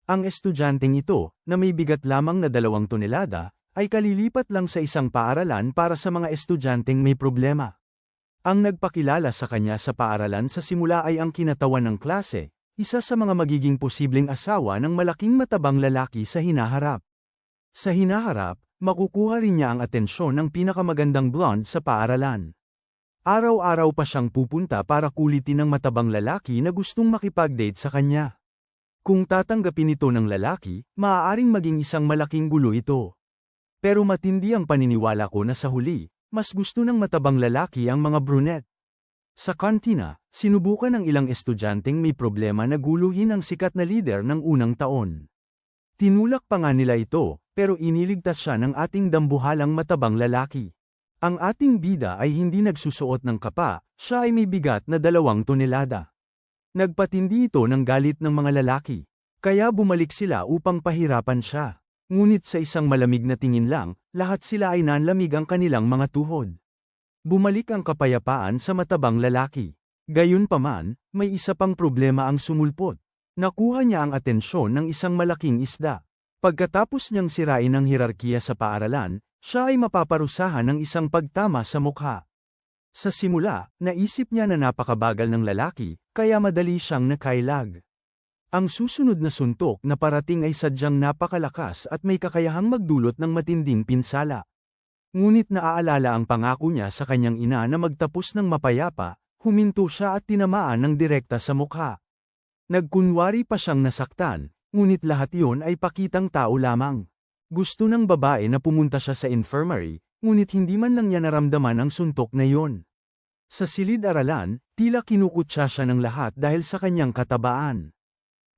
Ang estudyanteng ito, na may bigat lamang na 2 tonelada, ay kalilipat lang sa isang paaralan para sa mga estudyanteng may problema. Ang nagpakilala sa kanya sa paaralan sa simula ay ang kinatawan ng klase, isa sa mga magiging posibleng asawa ng malaking matabang lalaki sa hinaharap. Sa hinaharap, makukuha rin niya ang atensyon ng pinakamagandang blonde sa paaralan. Araw-araw pa siyang pupunta para kulitin ng matabang lalaki na gustong makipag-date sa kanya. Kung tatanggapin ito ng lalaki, maaaring maging isang malaking gulo ito. Pero matindi ang paniniwala ko na sa huli, mas gusto ng matabang lalaki ang mga brunette. Sa kantina, sinubukan ng ilang estudyanteng may problema na guluhin ang sikat na leader ng unang taon. Tinulak pa nga nila ito, pero iniligtas siya ng ating dambuhalang matabang lalaki. Ang ating bida ay hindi nagsusuot ng kapa, siya ay may bigat na 2 tonelada. Nagpatindi ito ng galit ng mga lalaki, kaya bumalik sila upang pahirapan siya. Ngunit sa isang malamig na tingin lang, lahat sila ay nanlamig ang kanilang mga tuhod. Bumalik ang kapayapaan sa matabang lalaki. Gayunpaman, may isa pang problema ang sumulpot. Nakuha niya ang atensyon ng isang malaking isda. Pagkatapos niyang sirain ang hierarkiya sa paaralan, siya ay mapaparusahan ng isang pagtama sa mukha. Sa simula, naisip niya na napakabagal ng lalaki, kaya madali siyang nakailag. Ang susunod na suntok na parating ay sadyang napakalakas at may kakayahang magdulot ng matinding pinsala. Ngunit naaalala ang pangako niya sa kanyang ina na magtapos ng mapayapa, huminto siya at tinamaan ng direkta sa mukha. Nagkunwari pa siyang nasaktan, ngunit lahat iyon ay pakitang tao lamang. Gusto ng babae na pumunta siya sa infirmary, ngunit hindi man lang niya naramdaman ang suntok na iyon. Sa silid-aralan, tila kinukutsa siya ng lahat dahil sa kanyang katabaan.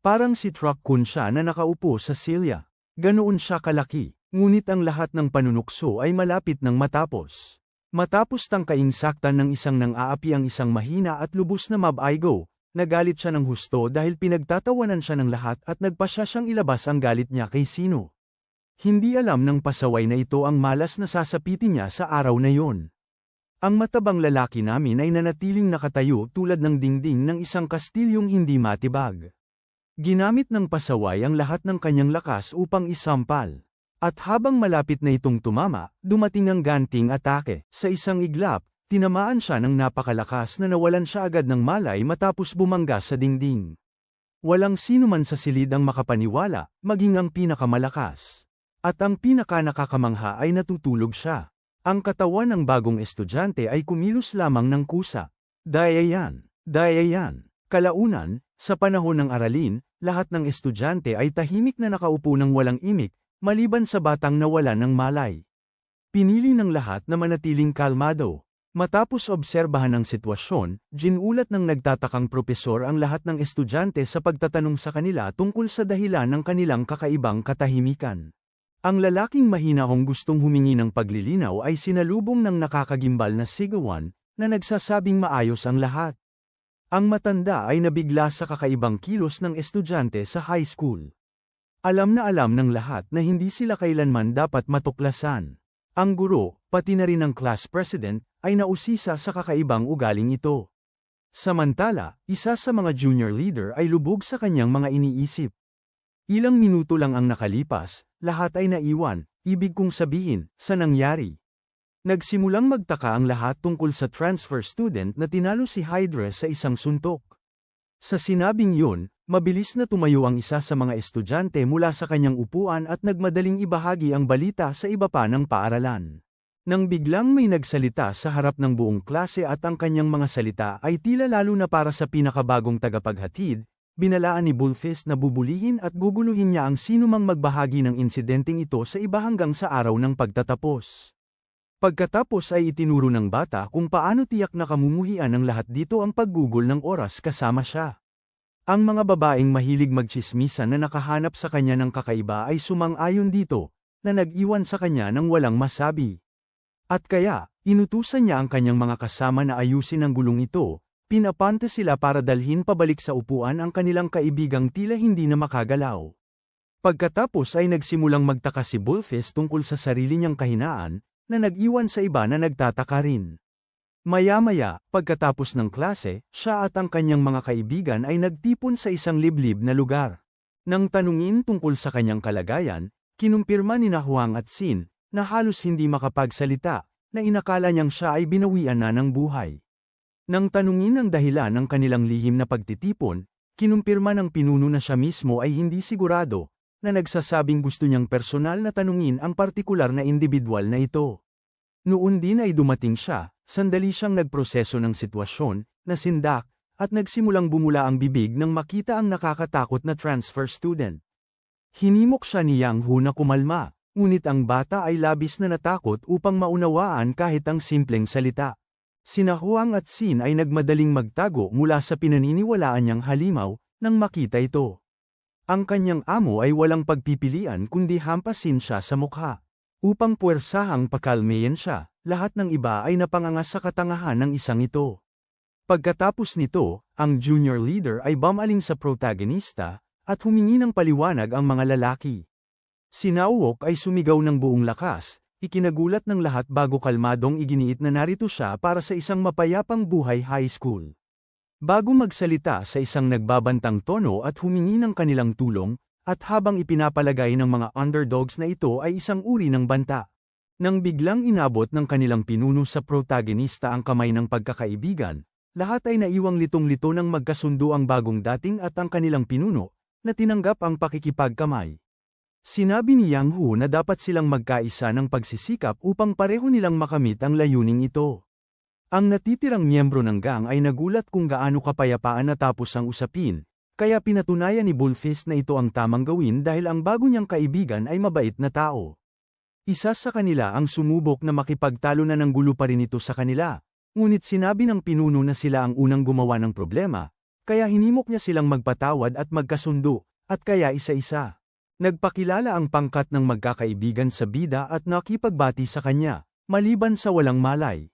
Parang si Truck Kun siya na nakaupo sa silya. Ganoon siya kalaki, ngunit ang lahat ng panunukso ay malapit ng matapos. Matapos tangkaing saktan ng isang nang-aapi ang isang mahina at lubos na mab-aigo, nagalit siya ng husto dahil pinagtatawanan siya ng lahat at nagpasya siyang ilabas ang galit niya kay sino. Hindi alam ng pasaway na ito ang malas na sasapitin niya sa araw na yon. Ang matabang lalaki namin ay nanatiling nakatayo tulad ng dingding ng isang kastilyong hindi matibag. Ginamit ng pasaway ang lahat ng kanyang lakas upang isampal. At habang malapit na itong tumama, dumating ang ganting atake. Sa isang iglap, tinamaan siya ng napakalakas na nawalan siya agad ng malay matapos bumangga sa dingding. Walang sino man sa silid ang makapaniwala, maging ang pinakamalakas. At ang pinaka-nakakamangha ay natutulog siya. Ang katawan ng bagong estudyante ay kumilos lamang ng kusa. Dayayan, dayayan. Kalaunan, sa panahon ng aralin, lahat ng estudyante ay tahimik na nakaupo ng walang imik, maliban sa batang nawalan ng malay. Pinili ng lahat na manatiling kalmado. Matapos obserbahan ang sitwasyon, ginulat ng nagtatakang propesor ang lahat ng estudyante sa pagtatanong sa kanila tungkol sa dahilan ng kanilang kakaibang katahimikan. Ang lalaking mahinahong gustong humingi ng paglilinaw ay sinalubong ng nakakagimbal na sigawan, na nagsasabing maayos ang lahat. Ang matanda ay nabigla sa kakaibang kilos ng estudyante sa high school. Alam ng lahat na hindi sila kailanman dapat matuklasan. Ang guro, pati na rin ang class president, ay nausisa sa kakaibang ugaling ito. Samantala, isa sa mga junior leader ay lubog sa kanyang mga iniisip. Ilang minuto lang ang nakalipas, lahat ay naiwan, ibig kong sabihin, sa nangyari. Nagsimulang magtaka ang lahat tungkol sa transfer student na tinalo si Hydra sa isang suntok. Sa sinabing yun, mabilis na tumayo ang isa sa mga estudyante mula sa kanyang upuan at nagmadaling ibahagi ang balita sa iba pa ng paaralan. Nang biglang may nagsalita sa harap ng buong klase at ang kanyang mga salita ay tila lalo na para sa pinakabagong tagapaghatid, binalaan ni Bullfist na bubulihin at guguluhin niya ang sinumang magbahagi ng insidenteng ito sa iba hanggang sa araw ng pagtatapos. Pagkatapos ay itinuro ng bata kung paano tiyak na kamumuhian ng lahat dito ang paggugol ng oras kasama siya. Ang mga babaeng mahilig magtsismisan na nakahanap sa kanya ng kakaiba ay sumang-ayon dito, na nag-iwan sa kanya ng walang masabi. At kaya, inutusan niya ang kanyang mga kasama na ayusin ang gulong ito, pinapante sila para dalhin pabalik sa upuan ang kanilang kaibigang tila hindi na makagalaw. Pagkatapos ay nagsimulang magtaka si Bullfist tungkol sa sarili niyang kahinaan, na nag-iwan sa iba na nagtataka rin. Maya-maya, pagkatapos ng klase, siya at ang kanyang mga kaibigan ay nagtipon sa isang liblib na lugar. Nang tanungin tungkol sa kanyang kalagayan, kinumpirma ni Huang at Sin, na halos hindi makapagsalita, na inakala niyang siya ay binawian na ng buhay. Nang tanungin ang dahilan ng kanilang lihim na pagtitipon, kinumpirma ng pinuno na siya mismo ay hindi sigurado, na nagsasabing gusto niyang personal na tanungin ang partikular na individual na ito. Noon din ay dumating siya, sandali siyang nagproseso ng sitwasyon, nasindak, at nagsimulang bumula ang bibig nang makita ang nakakatakot na transfer student. Hinimok siya ni Yang Hu na kumalma, ngunit ang bata ay labis na natakot upang maunawaan kahit ang simpleng salita. Sina Huang at Sin ay nagmadaling magtago mula sa pinaniniwalaan niyang halimaw, nang makita ito. Ang kanyang amo ay walang pagpipilian kundi hampasin siya sa mukha. Upang puwersahang pakalmayan siya, lahat ng iba ay napangangas sa katangahan ng isang ito. Pagkatapos nito, ang junior leader ay bumaling sa protagonista, at humingi ng paliwanag ang mga lalaki. Si Nauok ay sumigaw ng buong lakas, ikinagulat ng lahat bago kalmadong iginiit na narito siya para sa isang mapayapang buhay high school. Bago magsalita sa isang nagbabantang tono at humingi ng kanilang tulong, at habang ipinapalagay ng mga underdogs na ito ay isang uri ng banta. Nang biglang inabot ng kanilang pinuno sa protagonista ang kamay ng pagkakaibigan, lahat ay naiwang litong-lito ng magkasundo ang bagong dating at ang kanilang pinuno, na tinanggap ang pakikipagkamay. Sinabi ni Yang Hu na dapat silang magkaisa ng pagsisikap upang pareho nilang makamit ang layuning ito. Ang natitirang miyembro ng gang ay nagulat kung gaano kapayapaan natapos ang usapin, kaya pinatunayan ni Bullfist na ito ang tamang gawin dahil ang bago niyang kaibigan ay mabait na tao. Isa sa kanila ang sumubok na makipagtalo na ng gulo pa rin ito sa kanila, ngunit sinabi ng pinuno na sila ang unang gumawa ng problema, kaya hinimok niya silang magpatawad at magkasundo, at kaya isa-isa. Nagpakilala ang pangkat ng magkakaibigan sa bida at nakipagbati sa kanya, maliban sa walang malay.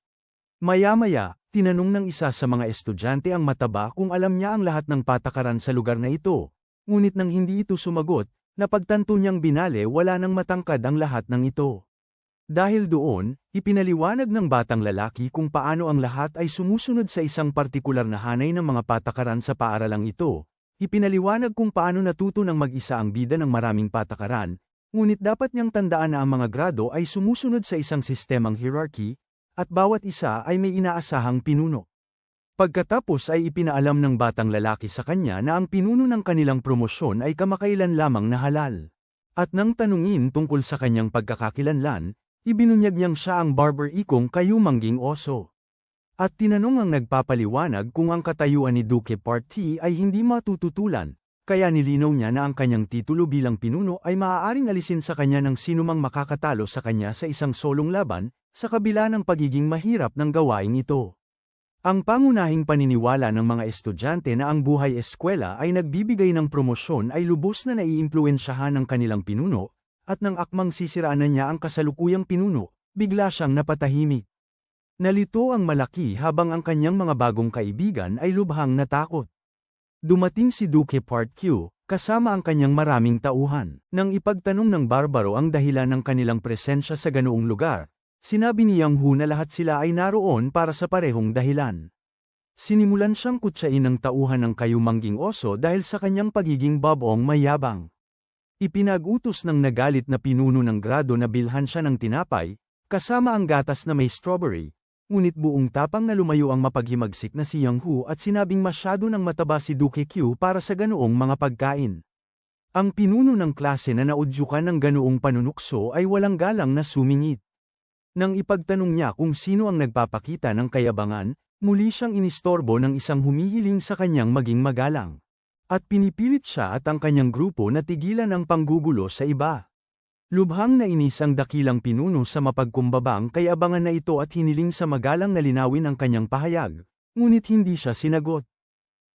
Maya-maya, tinanong ng isa sa mga estudyante ang mataba kung alam niya ang lahat ng patakaran sa lugar na ito, ngunit nang hindi ito sumagot, napagtanto niyang binale wala nang matangkad ang lahat ng ito. Dahil doon, ipinaliwanag ng batang lalaki kung paano ang lahat ay sumusunod sa isang partikular na hanay ng mga patakaran sa paaralang ito. Ipinaliwanag kung paano natuto ng mag-isa ang bida ng maraming patakaran, ngunit dapat niyang tandaan na ang mga grado ay sumusunod sa isang sistemang hierarchy, at bawat isa ay may inaasahang pinuno. Pagkatapos ay ipinaalam ng batang lalaki sa kanya na ang pinuno ng kanilang promosyon ay kamakailan lamang na halal. At nang tanungin tungkol sa kanyang pagkakakilanlan, ibinunyag niyang siya ang barber ikong kayumangging oso. At tinanong ang nagpapaliwanag kung ang katayuan ni Duke Party ay hindi matututulan, kaya nilinaw niya na ang kanyang titulo bilang pinuno ay maaaring alisin sa kanya ng sinumang makakatalo sa kanya sa isang solong laban, sa kabila ng pagiging mahirap ng gawaing ito. Ang pangunahing paniniwala ng mga estudyante na ang buhay eskwela ay nagbibigay ng promosyon ay lubos na naiimpluwensyahan ng kanilang pinuno, at nang akmang sisiraan na niya ang kasalukuyang pinuno, bigla siyang napatahimik. Nalito ang malaki habang ang kanyang mga bagong kaibigan ay lubhang natakot. Dumating si Duke Part Q, kasama ang kanyang maraming tauhan. Nang ipagtanong ng barbaro ang dahilan ng kanilang presensya sa ganoong lugar, sinabi ni Yang Hu na lahat sila ay naroon para sa parehong dahilan. Sinimulan siyang kutsain ng tauhan ng kayumangging oso dahil sa kanyang pagiging babong mayabang. Ipinag-utos ng nagalit na pinuno ng grado na bilhan siya ng tinapay, kasama ang gatas na may strawberry, ngunit buong tapang na lumayo ang mapaghimagsik na si Yang Hu at sinabing masyado ng mataba si Duke Q para sa ganoong mga pagkain. Ang pinuno ng klase na naudyukan ng ganoong panunukso ay walang galang na sumingit. Nang ipagtanong niya kung sino ang nagpapakita ng kayabangan, muli siyang inistorbo ng isang humihiling sa kanyang maging magalang. At pinipilit siya at ang kanyang grupo na tigilan ang panggugulo sa iba. Lubhang nainis ang dakilang pinuno sa mapagkumbabang kayabangan na ito at hiniling sa magalang na linawin ang kanyang pahayag, ngunit hindi siya sinagot.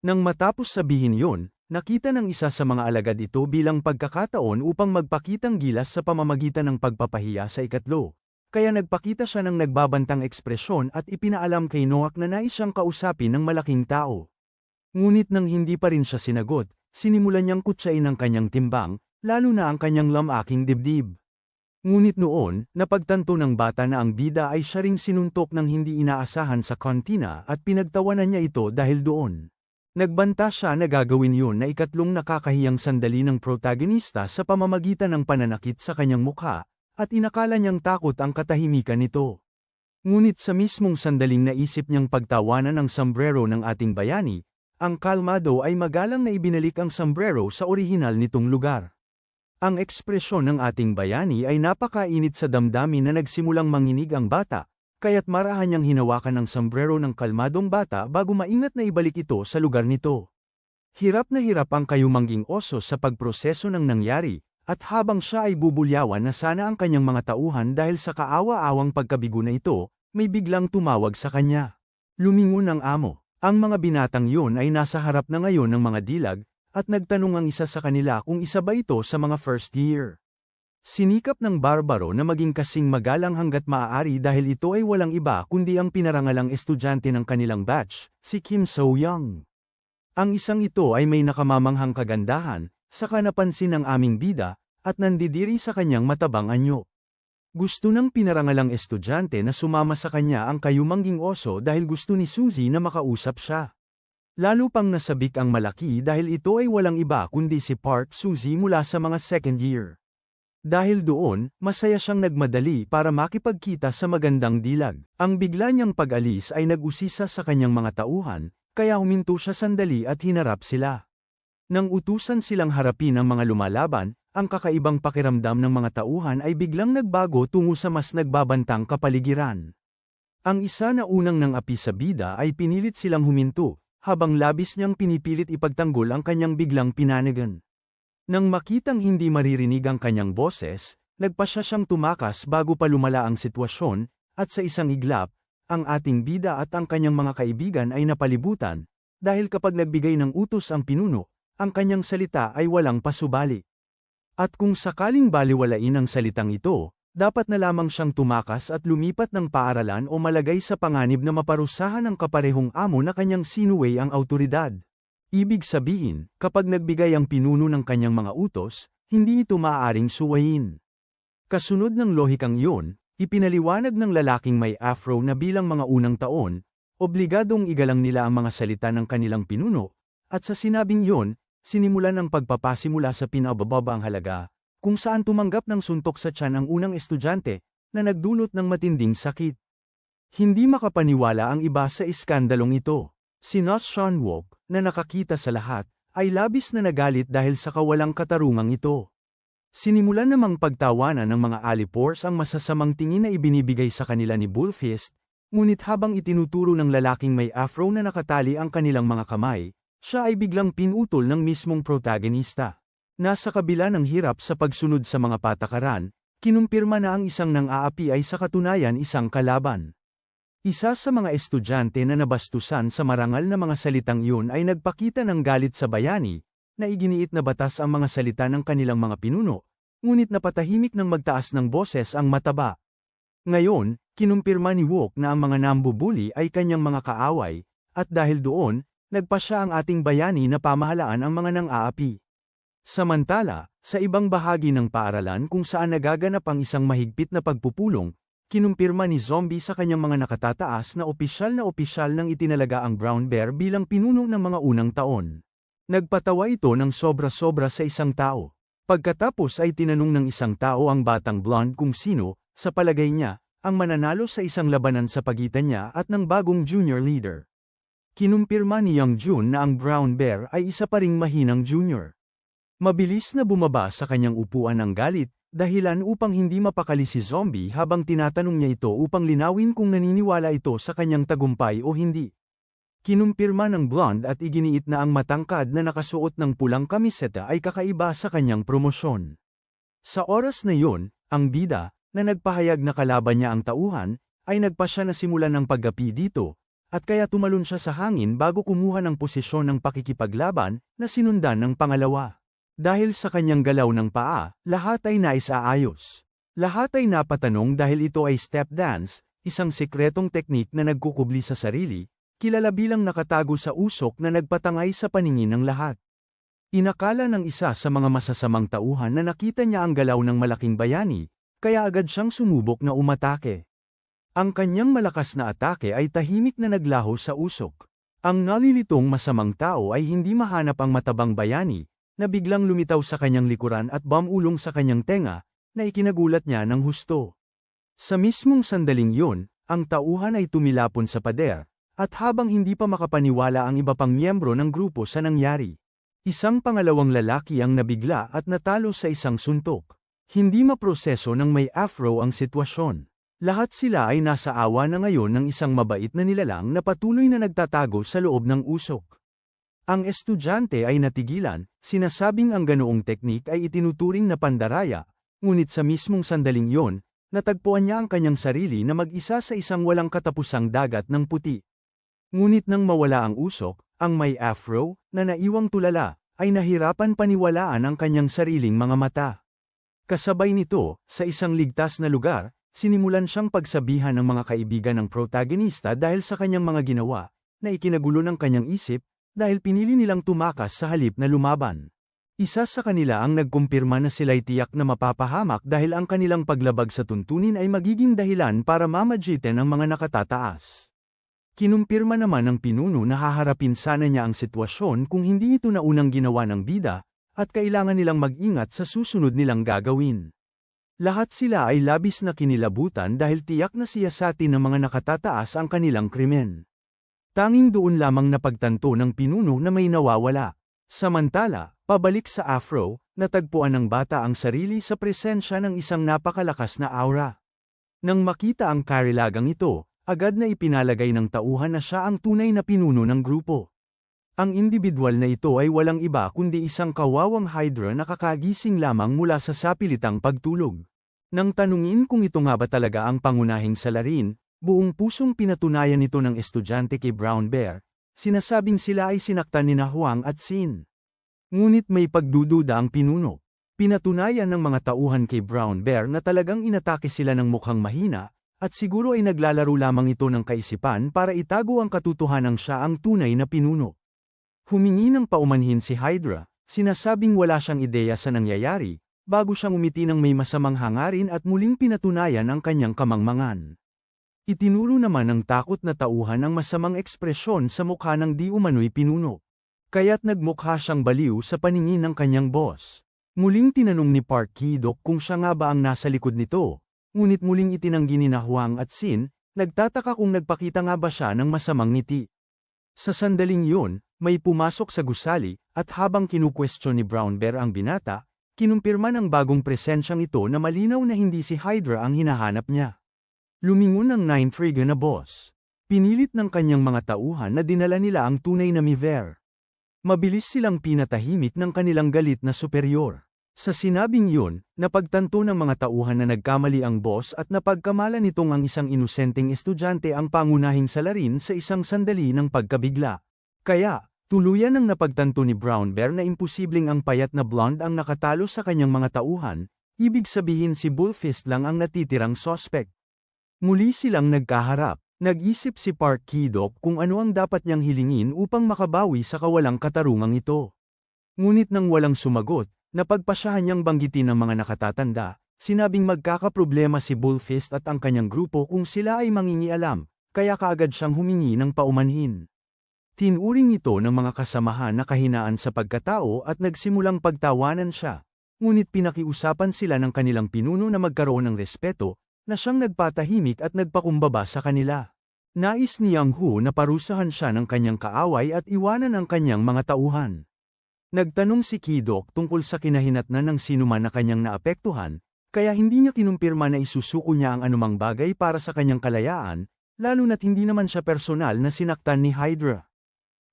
Nang matapos sabihin yon, nakita ng isa sa mga alagad ito bilang pagkakataon upang magpakitang gilas sa pamamagitan ng pagpapahiya sa ikatlo. Kaya nagpakita siya ng nagbabantang ekspresyon at ipinaalam kay Noak na nais siyang kausapin ng malaking tao. Ngunit nang hindi pa rin siya sinagot, sinimulan niyang kutsain ang kanyang timbang, lalo na ang kanyang lamaking dibdib. Ngunit noon, napagtanto ng bata na ang bida ay siya ring sinuntok ng hindi inaasahan sa kantina at pinagtawanan niya ito dahil doon. Nagbanta siya na gagawin yun na ikatlong nakakahiyang sandali ng protagonista sa pamamagitan ng pananakit sa kanyang mukha, at inakala niyang takot ang katahimikan nito. Ngunit sa mismong sandaling naisip niyang pagtawanan ang sombrero ng ating bayani, ang kalmado ay magalang na ibinalik ang sombrero sa orihinal nitong lugar. Ang ekspresyon ng ating bayani ay napakainit sa damdamin na nagsimulang manginig ang bata, kaya't marahan niyang hinawakan ang sombrero ng kalmadong bata bago maingat na ibalik ito sa lugar nito. Hirap na hirap ang kayumangging oso sa pagproseso ng nangyari, at habang siya ay bubulyawan na sana ang kanyang mga tauhan dahil sa kaawa-awang pagkabigo na ito, may biglang tumawag sa kanya. Lumingon ang amo. Ang mga binatang yun ay nasa harap na ngayon ng mga dilag, at nagtanong ang isa sa kanila kung isa ba ito sa mga first year. Sinikap ng barbaro na maging kasing magalang hanggat maaari dahil ito ay walang iba kundi ang pinarangalang estudyante ng kanilang batch, si Kim So-young. Ang isang ito ay may nakamamanghang kagandahan, saka napansin ng aming bida, at nandidiri sa kanyang matabang anyo. Gusto ng pinarangalang estudyante na sumama sa kanya ang kayumangging oso dahil gusto ni Suzy na makausap siya. Lalo pang nasabik ang malaki dahil ito ay walang iba kundi si Park Suzy mula sa mga second year. Dahil doon, masaya siyang nagmadali para makipagkita sa magandang dilag. Ang bigla niyang pag-alis ay nag-usisa sa kanyang mga tauhan, kaya huminto siya sandali at hinarap sila. Nang utusan silang harapin ang mga lumalaban, ang kakaibang pakiramdam ng mga tauhan ay biglang nagbago tungo sa mas nagbabantang kapaligiran. Ang isa na unang nang api sa bida ay pinilit silang huminto, habang labis niyang pinipilit ipagtanggol ang kanyang biglang pinanagan. Nang makitang hindi maririnig ang kanyang boses, nagpasya siyang tumakas bago pa lumala ang sitwasyon, at sa isang iglap, ang ating bida at ang kanyang mga kaibigan ay napalibutan, dahil kapag nagbigay ng utos ang pinuno, ang kanyang salita ay walang pasubali. At kung sakaling baliwalain ang salitang ito, dapat na lamang siyang tumakas at lumipat ng paaralan o malagay sa panganib na maparusahan ang kaparehong amo na kanyang sinuway ang awtoridad. Ibig sabihin, kapag nagbigay ang pinuno ng kanyang mga utos, hindi ito maaaring suwayin. Kasunod ng lohikang iyon, ipinaliwanag ng lalaking may afro na bilang mga unang taon, obligadong igalang nila ang mga salita ng kanilang pinuno, at sa sinabing iyon, sinimulan ang pagpapasimula sa pinabababang halaga, kung saan tumanggap ng suntok sa tiyan ang unang estudyante, na nagdulot ng matinding sakit. Hindi makapaniwala ang iba sa iskandalong ito. Si Nos Sean-wook, na nakakita sa lahat, ay labis na nagalit dahil sa kawalang katarungang ito. Sinimulan namang pagtawanan ng mga alipors ang masasamang tingin na ibinibigay sa kanila ni Bullfist, ngunit habang itinuturo ng lalaking may afro na nakatali ang kanilang mga kamay, siya ay biglang pinutol ng mismong protagonista. Nasa kabila ng hirap sa pagsunod sa mga patakaran, kinumpirma na ang isang nang-aapi ay sa katunayan isang kalaban. Isa sa mga estudyante na nabastusan sa marangal na mga salitang iyon ay nagpakita ng galit sa bayani, na iginiit na batas ang mga salita ng kanilang mga pinuno, ngunit napatahimik ng magtaas ng boses ang mataba. Ngayon, kinumpirma ni Wook na ang mga nambubuli ay kanyang mga kaaway, at dahil doon, nagpasya ang ating bayani na pamahalaan ang mga nang-aapi. Samantala, sa ibang bahagi ng paaralan kung saan nagaganap ang isang mahigpit na pagpupulong, kinumpirma ni Zombie sa kanyang mga nakatataas na opisyal nang itinalaga ang Brown Bear bilang pinuno ng mga unang taon. Nagpatawa ito ng sobra-sobra sa isang tao. Pagkatapos ay tinanong ng isang tao ang batang blonde kung sino, sa palagay niya, ang mananalo sa isang labanan sa pagitan niya at ng bagong junior leader. Kinumpirma ni Young Jun na ang Brown Bear ay isa pa ring mahinang junior. Mabilis na bumaba sa kanyang upuan ang galit, dahilan upang hindi mapakali si Zombie habang tinatanong niya ito upang linawin kung naniniwala ito sa kanyang tagumpay o hindi. Kinumpirma ng blonde at iginiit na ang matangkad na nakasuot ng pulang kamiseta ay kakaiba sa kanyang promosyon. Sa oras na yun, ang bida, na nagpahayag na kalaban niya ang tauhan, ay nagpasya na simulan ng paggapi dito, at kaya tumalon siya sa hangin bago kumuha ng posisyon ng pakikipaglaban na sinundan ng pangalawa. Dahil sa kanyang galaw ng paa, lahat ay naisaayos. Lahat ay napatanong dahil ito ay step dance, isang sikretong teknik na nagkukubli sa sarili, kilala bilang nakatago sa usok na nagpatangay sa paningin ng lahat. Inakala ng isa sa mga masasamang tauhan na nakita niya ang galaw ng malaking bayani, kaya agad siyang sumubok na umatake. Ang kanyang malakas na atake ay tahimik na naglaho sa usok. Ang nalilitong masamang tao ay hindi mahanap ang matabang bayani, na biglang lumitaw sa kanyang likuran at bumulong sa kanyang tenga, na ikinagulat niya ng husto. Sa mismong sandaling yun, ang tauhan ay tumilapon sa pader, at habang hindi pa makapaniwala ang iba pang miyembro ng grupo sa nangyari, isang pangalawang lalaki ang nabigla at natalo sa isang suntok. Hindi maproseso ng may afro ang sitwasyon. Lahat sila ay nasa awa na ngayon ng isang mabait na nilalang na patuloy na nagtatago sa loob ng usok. Ang estudyante ay natigilan, sinasabing ang ganoong teknik ay itinuturing na pandaraya, ngunit sa mismong sandaling yon, natagpuan niya ang kanyang sarili na mag-isa sa isang walang katapusang dagat ng puti. Ngunit nang mawala ang usok, ang may afro, na naiwang tulala, ay nahirapan paniwalaan ang kanyang sariling mga mata. Kasabay nito, sa isang ligtas na lugar, sinimulan siyang pagsabihan ng mga kaibigan ng protagonista dahil sa kanyang mga ginawa, na ikinagulo ng kanyang isip, dahil pinili nilang tumakas sa halip na lumaban. Isa sa kanila ang nagkumpirma na sila'y tiyak na mapapahamak dahil ang kanilang paglabag sa tuntunin ay magiging dahilan para mamagitan ang mga nakatataas. Kinumpirma naman ng pinuno na haharapin sana niya ang sitwasyon kung hindi ito na unang ginawa ng bida, at kailangan nilang mag-ingat sa susunod nilang gagawin. Lahat sila ay labis na kinilabutan dahil tiyak na siyasatin ng mga nakatataas ang kanilang krimen. Tanging doon lamang napagtanto ng pinuno na may nawawala. Samantala, pabalik sa afro, natagpuan ng bata ang sarili sa presensya ng isang napakalakas na aura. Nang makita ang karilagang ito, agad na ipinalagay ng tauhan na siya ang tunay na pinuno ng grupo. Ang individual na ito ay walang iba kundi isang kawawang Hydra na kakagising lamang mula sa sapilitang pagtulog. Nang tanungin kung ito nga ba talaga ang pangunahing salarin, buong pusong pinatunayan ito ng estudyante kay Brown Bear, sinasabing sila ay sinaktan ni Huang at Sin. Ngunit may pagdududa ang pinuno. Pinatunayan ng mga tauhan kay Brown Bear na talagang inatake sila ng mukhang mahina, at siguro ay naglalaro lamang ito ng kaisipan para itago ang katotohanang siya ang tunay na pinuno. Humingi ng paumanhin si Hydra, sinasabing wala siyang ideya sa nangyayari, bago siyang umiti ng may masamang hangarin at muling pinatunayan ang kanyang kamangmangan. Itinuro naman ng takot na tauhan ang masamang ekspresyon sa mukha ng di umano'y pinuno. Kaya't nagmukha siyang baliw sa paningin ng kanyang boss. Muling tinanong ni Park Ki-dok kung siya nga ba ang nasa likod nito, ngunit muling itinanggi ni Huang at Sin, nagtataka kung nagpakita nga ba siya ng masamang ngiti. Sa sandaling yun, may pumasok sa gusali, at habang kinukwestiyon ni Brown Bear ang binata, kinumpirma ng bagong presensyang ito na malinaw na hindi si Hydra ang hinahanap niya. Lumingon ang Ninth Riga na boss. Pinilit ng kanyang mga tauhan na dinala nila ang tunay na Miver. Mabilis silang pinatahimik ng kanilang galit na superior. Sa sinabing yun, napagtanto ng mga tauhan na nagkamali ang boss at napagkamalan nitong ang isang inosenteng estudyante ang pangunahing salarin sa isang sandali ng pagkabigla. Kaya, tuluyan ang napagtanto ni Brown Bear na imposibleng ang payat na blonde ang nakatalo sa kanyang mga tauhan, ibig sabihin si Bullfist lang ang natitirang suspect. Muli silang nagkaharap. Nag-isip si Park Ki-dok kung ano ang dapat niyang hilingin upang makabawi sa kawalang katarungang ito. Ngunit nang walang sumagot, napagpasyahan niyang banggitin ng mga nakatatanda, sinabing magkakaproblema si Bullfist at ang kanyang grupo kung sila ay mangingialam, kaya kaagad siyang humingi ng paumanhin. Tinuring ito ng mga kasamahan na kahinaan sa pagkatao at nagsimulang pagtawanan siya, ngunit pinakiusapan sila ng kanilang pinuno na magkaroon ng respeto, na siyang nagpatahimik at nagpakumbaba sa kanila. Nais ni Yang Hu na parusahan siya ng kanyang kaaway at iwanan ang kanyang mga tauhan. Nagtanong si Ki-dok tungkol sa kinahinatnan ng sinuman na kanyang naapektuhan, kaya hindi niya kinumpirma na isusuko niya ang anumang bagay para sa kanyang kalayaan, lalo na't hindi naman siya personal na sinaktan ni Hydra.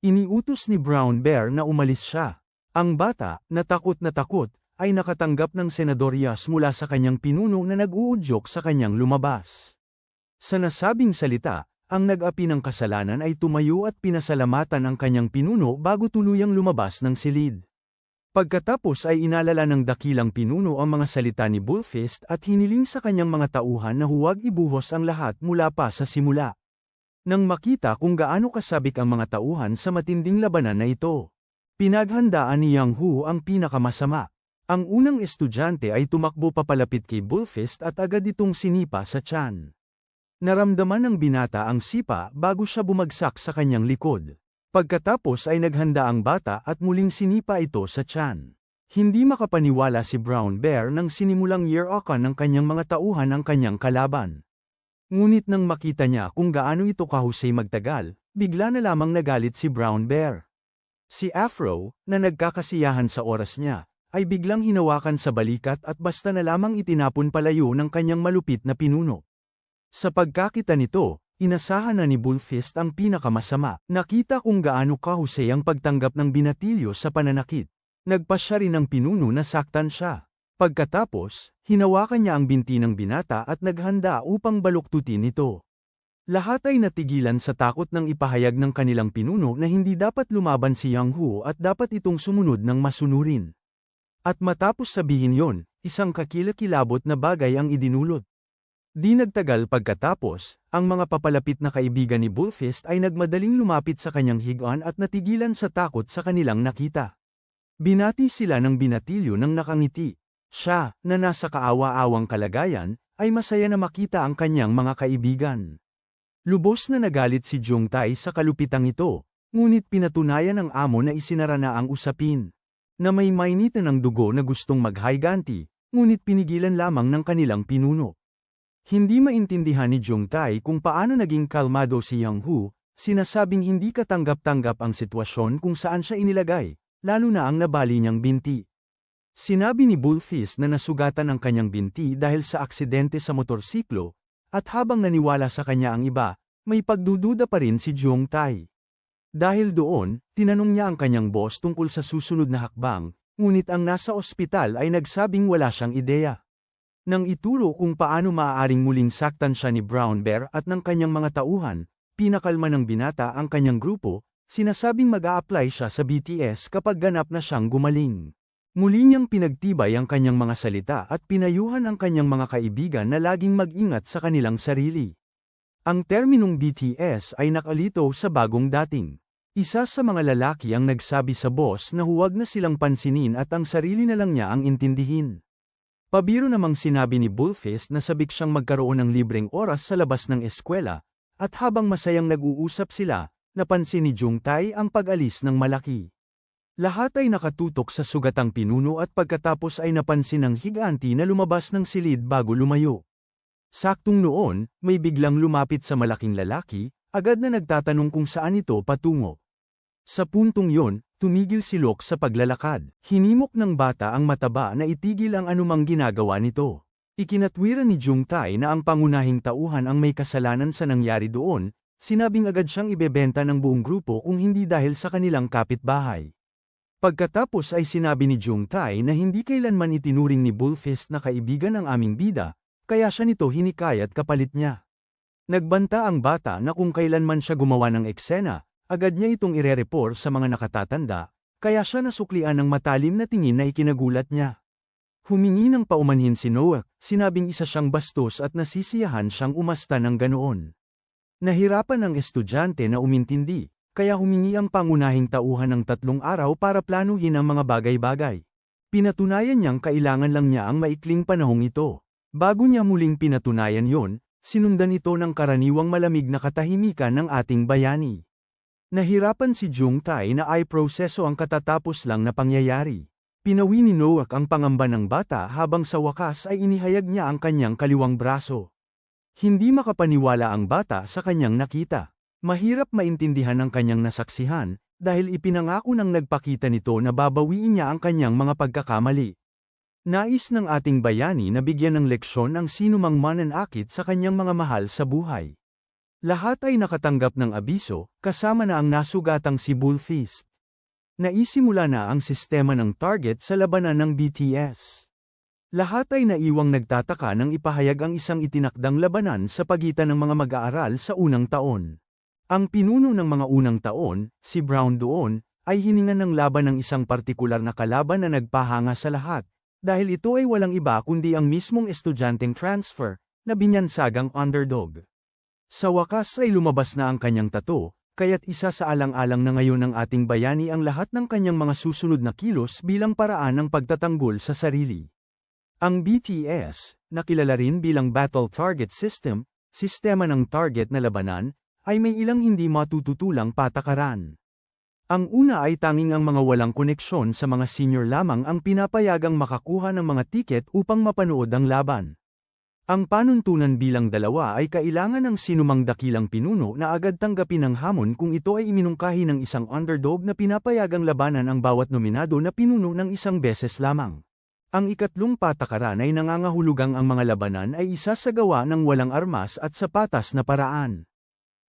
Iniutos ni Brown Bear na umalis siya. Ang bata, na takot, ay nakatanggap ng senadoryas mula sa kanyang pinuno na nag-uudyok sa kanyang lumabas. Sa nasabing salita, ang nag-api ng kasalanan ay tumayo at pinasalamatan ang kanyang pinuno bago tuluyang lumabas ng silid. Pagkatapos ay inalala ng dakilang pinuno ang mga salita ni Bullfist at hiniling sa kanyang mga tauhan na huwag ibuhos ang lahat mula pa sa simula. Nang makita kung gaano kasabik ang mga tauhan sa matinding labanan na ito, pinaghandaan ni Yang Hu ang pinakamasama. Ang unang estudyante ay tumakbo papalapit kay Bullfist at agad itong sinipa sa tiyan. Naramdaman ng binata ang sipa bago siya bumagsak sa kanyang likod. Pagkatapos ay naghanda ang bata at muling sinipa ito sa tiyan. Hindi makapaniwala si Brown Bear nang sinimulang year-okan ng kanyang mga tauhan ang kanyang kalaban. Ngunit nang makita niya kung gaano ito kahusay magtagal, bigla na lamang nagalit si Brown Bear. Si Afro, na nagkakasiyahan sa oras niya, ay biglang hinawakan sa balikat at basta na lamang itinapon palayo ng kanyang malupit na pinuno. Sa pagkakita nito, inasahan na ni Bullfist ang pinakamasama. Nakita kung gaano kahusay ang pagtanggap ng binatilyo sa pananakit. Nagpasya rin ang pinuno na saktan siya. Pagkatapos, hinawakan niya ang binti ng binata at naghanda upang baluktutin ito. Lahat ay natigilan sa takot ng ipahayag ng kanilang pinuno na hindi dapat lumaban si Yang Hu at dapat itong sumunod ng masunurin. At matapos sabihin yon, isang kakilakilabot na bagay ang idinulot. Di nagtagal pagkatapos, ang mga papalapit na kaibigan ni Bullfist ay nagmadaling lumapit sa kanyang higuan at natigilan sa takot sa kanilang nakita. Binati sila ng binatilyo ng nakangiti. Siya, na nasa kaawa-awang kalagayan, ay masaya na makita ang kanyang mga kaibigan. Lubos na nagalit si Jung Tai sa kalupitang ito, ngunit pinatunayan ng amo na isinara na ang usapin. Na may mainitan ng dugo na gustong maghayganti, ngunit pinigilan lamang ng kanilang pinuno. Hindi maintindihan ni Jung Tai kung paano naging kalmado si Yang Hu, sinasabing hindi katanggap-tanggap ang sitwasyon kung saan siya inilagay, lalo na ang nabali niyang binti. Sinabi ni Bullfist na nasugatan ang kanyang binti dahil sa aksidente sa motorsiklo, at habang naniwala sa kanya ang iba, may pagdududa pa rin si Jung Tai. Dahil doon, tinanong niya ang kanyang boss tungkol sa susunod na hakbang, ngunit ang nasa ospital ay nagsabing wala siyang ideya. Nang ituro kung paano maaaring muling saktan siya ni Brown Bear at ng kanyang mga tauhan, pinakalma ng binata ang kanyang grupo, sinasabing mag-a-apply siya sa BTS kapag ganap na siyang gumaling. Muli niyang pinagtibay ang kanyang mga salita at pinayuhan ang kanyang mga kaibigan na laging mag-ingat sa kanilang sarili. Ang terminong BTS ay nakalito sa bagong dating. Isa sa mga lalaki ang nagsabi sa boss na huwag na silang pansinin at ang sarili na lang niya ang intindihin. Pabiro namang sinabi ni Bullfist na sabik siyang magkaroon ng libreng oras sa labas ng eskwela, at habang masayang nag-uusap sila, napansin ni Jung Tai ang pag-alis ng malaki. Lahat ay nakatutok sa sugatang pinuno at pagkatapos ay napansin ng higanti na lumabas ng silid bago lumayo. Saktong noon, may biglang lumapit sa malaking lalaki, agad na nagtatanong kung saan ito patungo. Sa puntong yon, tumigil si Lok sa paglalakad. Hinimok ng bata ang mataba na itigil ang anumang ginagawa nito. Ikinatwiran ni Jung Tai na ang pangunahing tauhan ang may kasalanan sa nangyari doon, sinabing agad siyang ibebenta ng buong grupo kung hindi dahil sa kanilang kapitbahay. Pagkatapos ay sinabi ni Jung Tai na hindi kailanman itinuring ni Bullfist na kaibigan ang aming bida, kaya siya nito hinikayat kapalit niya. Nagbanta ang bata na kung kailanman siya gumawa ng eksena, agad niya itong irereport sa mga nakatatanda, kaya siya nasuklian ng matalim na tingin na ikinagulat niya. Humingi ng paumanhin si Noah, sinabing isa siyang bastos at nasisiyahan siyang umasta ng ganoon. Nahirapan ang estudyante na umintindi, kaya humingi ang pangunahing tauhan ng 3 araw para planuhin ang mga bagay-bagay. Pinatunayan niyang kailangan lang niya ang maikling panahong ito. Bago niya muling pinatunayan yon, sinundan ito ng karaniwang malamig na katahimikan ng ating bayani. Nahirapan si Jung Tai na i-proseso ang katatapos lang na pangyayari. Pinawi ni Noah ang pangamba ng bata habang sa wakas ay inihayag niya ang kanyang kaliwang braso. Hindi makapaniwala ang bata sa kanyang nakita. Mahirap maintindihan ang kanyang nasaksihan, dahil ipinangako ng nagpakita nito na babawiin niya ang kanyang mga pagkakamali. Nais ng ating bayani na bigyan ng leksyon ang sinumang mananakit sa kanyang mga mahal sa buhay. Lahat ay nakatanggap ng abiso, kasama na ang nasugatang si Bullfist. Naisimula na ang sistema ng target sa labanan ng BTS. Lahat ay naiwang nagtataka nang ipahayag ang isang itinakdang labanan sa pagitan ng mga mag-aaral sa unang taon. Ang pinuno ng mga unang taon, si Brown doon, ay hiningan ng laban ng isang partikular na kalaban na nagpahanga sa lahat, dahil ito ay walang iba kundi ang mismong estudyanteng transfer, na binyansagang underdog. Sa wakas ay lumabas na ang kanyang tato, kaya't isa sa alang-alang na ngayon ng ating bayani ang lahat ng kanyang mga susunod na kilos bilang paraan ng pagtatanggol sa sarili. Ang BTS, na kilala rin bilang Battle Target System, sistema ng target na labanan, ay may ilang hindi matututulang patakaran. Ang una ay tanging ang mga walang koneksyon sa mga senior lamang ang pinapayagang makakuha ng mga tiket upang mapanood ang laban. Ang panuntunan bilang dalawa ay kailangan ng sinumang dakilang pinuno na agad tanggapin ang hamon kung ito ay iminungkahi ng isang underdog na pinapayagang labanan ang bawat nominado na pinuno ng isang beses lamang. Ang ikatlong patakaran ay nangangahulugang ang mga labanan ay isasagawa ng walang armas at sa patas na paraan.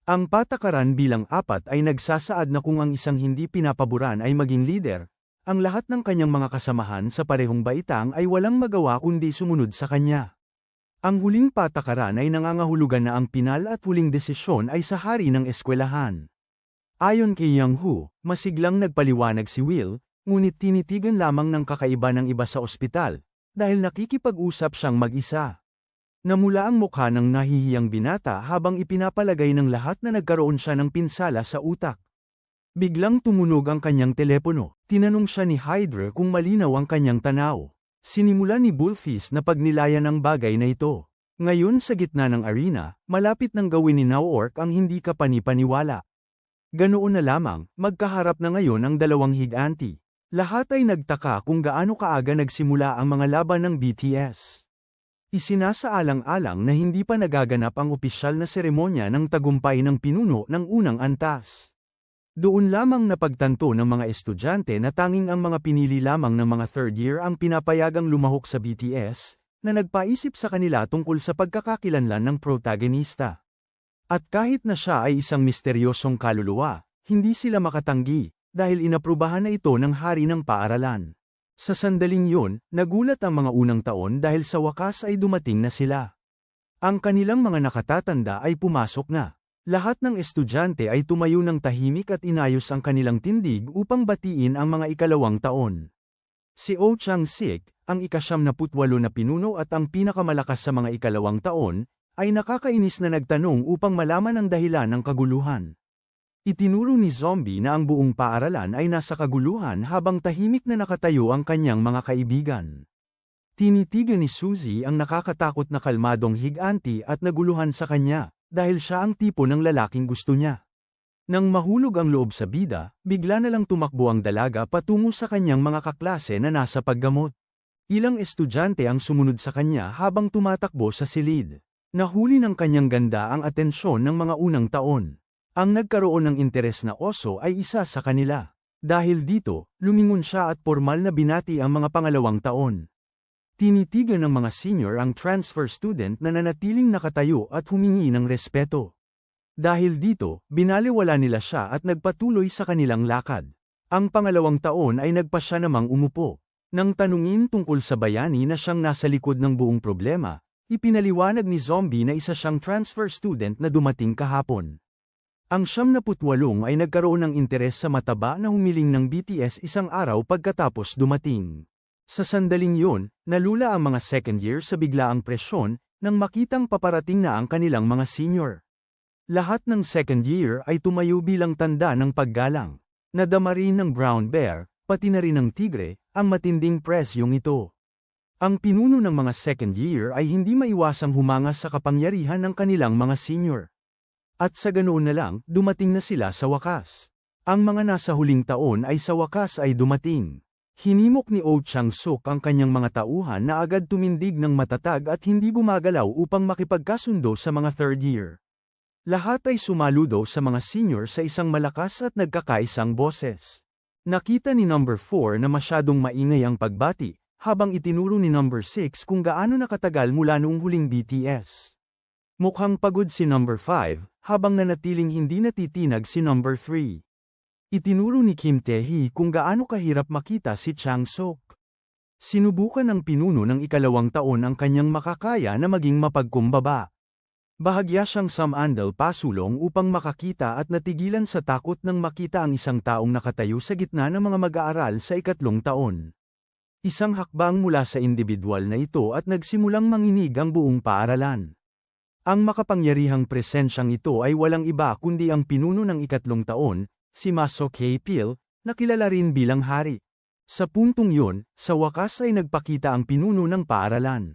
Ang patakaran bilang 4 ay nagsasaad na kung ang isang hindi pinapaboran ay maging leader, ang lahat ng kanyang mga kasamahan sa parehong baitang ay walang magawa kundi sumunod sa kanya. Ang huling patakaran ay nangangahulugan na ang pinal at huling desisyon ay sa hari ng eskwelahan. Ayon kay Yang Hu, masiglang nagpaliwanag si Will, ngunit tinitigan lamang ng kakaiba ng iba sa ospital, dahil nakikipag-usap siyang mag-isa. Namula ang mukha ng nahihiyang binata habang ipinapalagay ng lahat na nagkaroon siya ng pinsala sa utak. Biglang tumunog ang kanyang telepono. Tinanong siya ni Hydra kung malinaw ang kanyang tanaw. Sinimula ni Bullfist na pagnilayan ang bagay na ito. Ngayon sa gitna ng arena, malapit nang gawin ni Naork ang hindi kapani-paniwala. Ganoon na lamang, magkaharap na ngayon ang dalawang higanti. Lahat ay nagtaka kung gaano kaaga nagsimula ang mga laban ng BTS. Isinasaalang-alang na hindi pa nagaganap ang opisyal na seremonya ng tagumpay ng pinuno ng unang antas. Doon lamang napagtanto ng mga estudyante na tanging ang mga pinili lamang ng mga third year ang pinapayagang lumahok sa BTS, na nagpaisip sa kanila tungkol sa pagkakakilanlan ng protagonista. At kahit na siya ay isang misteryosong kaluluwa, hindi sila makatanggi, dahil inaprubahan na ito ng hari ng paaralan. Sa sandaling yun, nagulat ang mga unang taon dahil sa wakas ay dumating na sila. Ang kanilang mga nakatatanda ay pumasok na. Lahat ng estudyante ay tumayo ng tahimik at inayos ang kanilang tindig upang batiin ang mga ikalawang taon. Si Oh Chang-sik, ang ika-78 na pinuno at ang pinakamalakas sa mga ikalawang taon, ay nakakainis na nagtanong upang malaman ang dahilan ng kaguluhan. Itinuro ni Zombie na ang buong paaralan ay nasa kaguluhan habang tahimik na nakatayo ang kanyang mga kaibigan. Tinitigan ni Suzy ang nakakatakot na kalmadong higanti at naguluhan sa kanya, dahil siya ang tipo ng lalaking gusto niya. Nang mahulog ang loob sa bida, bigla na lang tumakbo ang dalaga patungo sa kanyang mga kaklase na nasa paggamot. Ilang estudyante ang sumunod sa kanya habang tumatakbo sa silid. Nahuli ng kanyang ganda ang atensyon ng mga unang taon. Ang nagkaroon ng interes na oso ay isa sa kanila. Dahil dito, lumingon siya at formal na binati ang mga pangalawang taon. Tinitigan ng mga senior ang transfer student na nanatiling nakatayo at humingi ng respeto. Dahil dito, binaliwala nila siya at nagpatuloy sa kanilang lakad. Ang pangalawang taon ay nagpa siya namang umupo. Nang tanungin tungkol sa bayani na siyang nasa likod ng buong problema, ipinaliwanag ni Zombie na isa siyang transfer student na dumating kahapon. Ang 78 ay nagkaroon ng interes sa mataba na humiling ng BTS isang araw pagkatapos dumating. Sa sandaling yun, nalula ang mga second year sa biglaang presyon, nang makitang paparating na ang kanilang mga senior. Lahat ng second year ay tumayo bilang tanda ng paggalang. Nadama rin ng brown bear, pati na rin ng tigre, ang matinding presyong ito. Ang pinuno ng mga second year ay hindi maiwasang humanga sa kapangyarihan ng kanilang mga senior. At sa ganoon na lang, dumating na sila sa wakas. Ang mga nasa huling taon ay sa wakas ay dumating. Hinimok ni Oh Chang-suk ang kanyang mga tauhan na agad tumindig ng matatag at hindi gumagalaw upang makipagkasundo sa mga third year. Lahat ay sumaludo sa mga senior sa isang malakas at nagkakaisang boses. Nakita ni number 4 na masyadong maingay ang pagbati, habang itinuro ni number 6 kung gaano nakatagal mula noong huling BTS. Mukhang pagod si number 5, habang nanatiling hindi natitinag si number 3. Itinuro ni Kim Tae-hee kung gaano kahirap makita si Chang-suk. Sinubukan ng pinuno ng ikalawang taon ang kanyang makakaya na maging mapagkumbaba. Bahagya siyang samandal pasulong upang makakita at natigilan sa takot nang makita ang isang taong nakatayo sa gitna ng mga mag-aaral sa ikatlong taon. Isang hakbang mula sa individual na ito at nagsimulang manginig ang buong paaralan. Ang makapangyarihang presensyang ito ay walang iba kundi ang pinuno ng ikatlong taon, si Maso K-pil, na kilala rin bilang hari. Sa puntong yun, sa wakas ay nagpakita ang pinuno ng paaralan.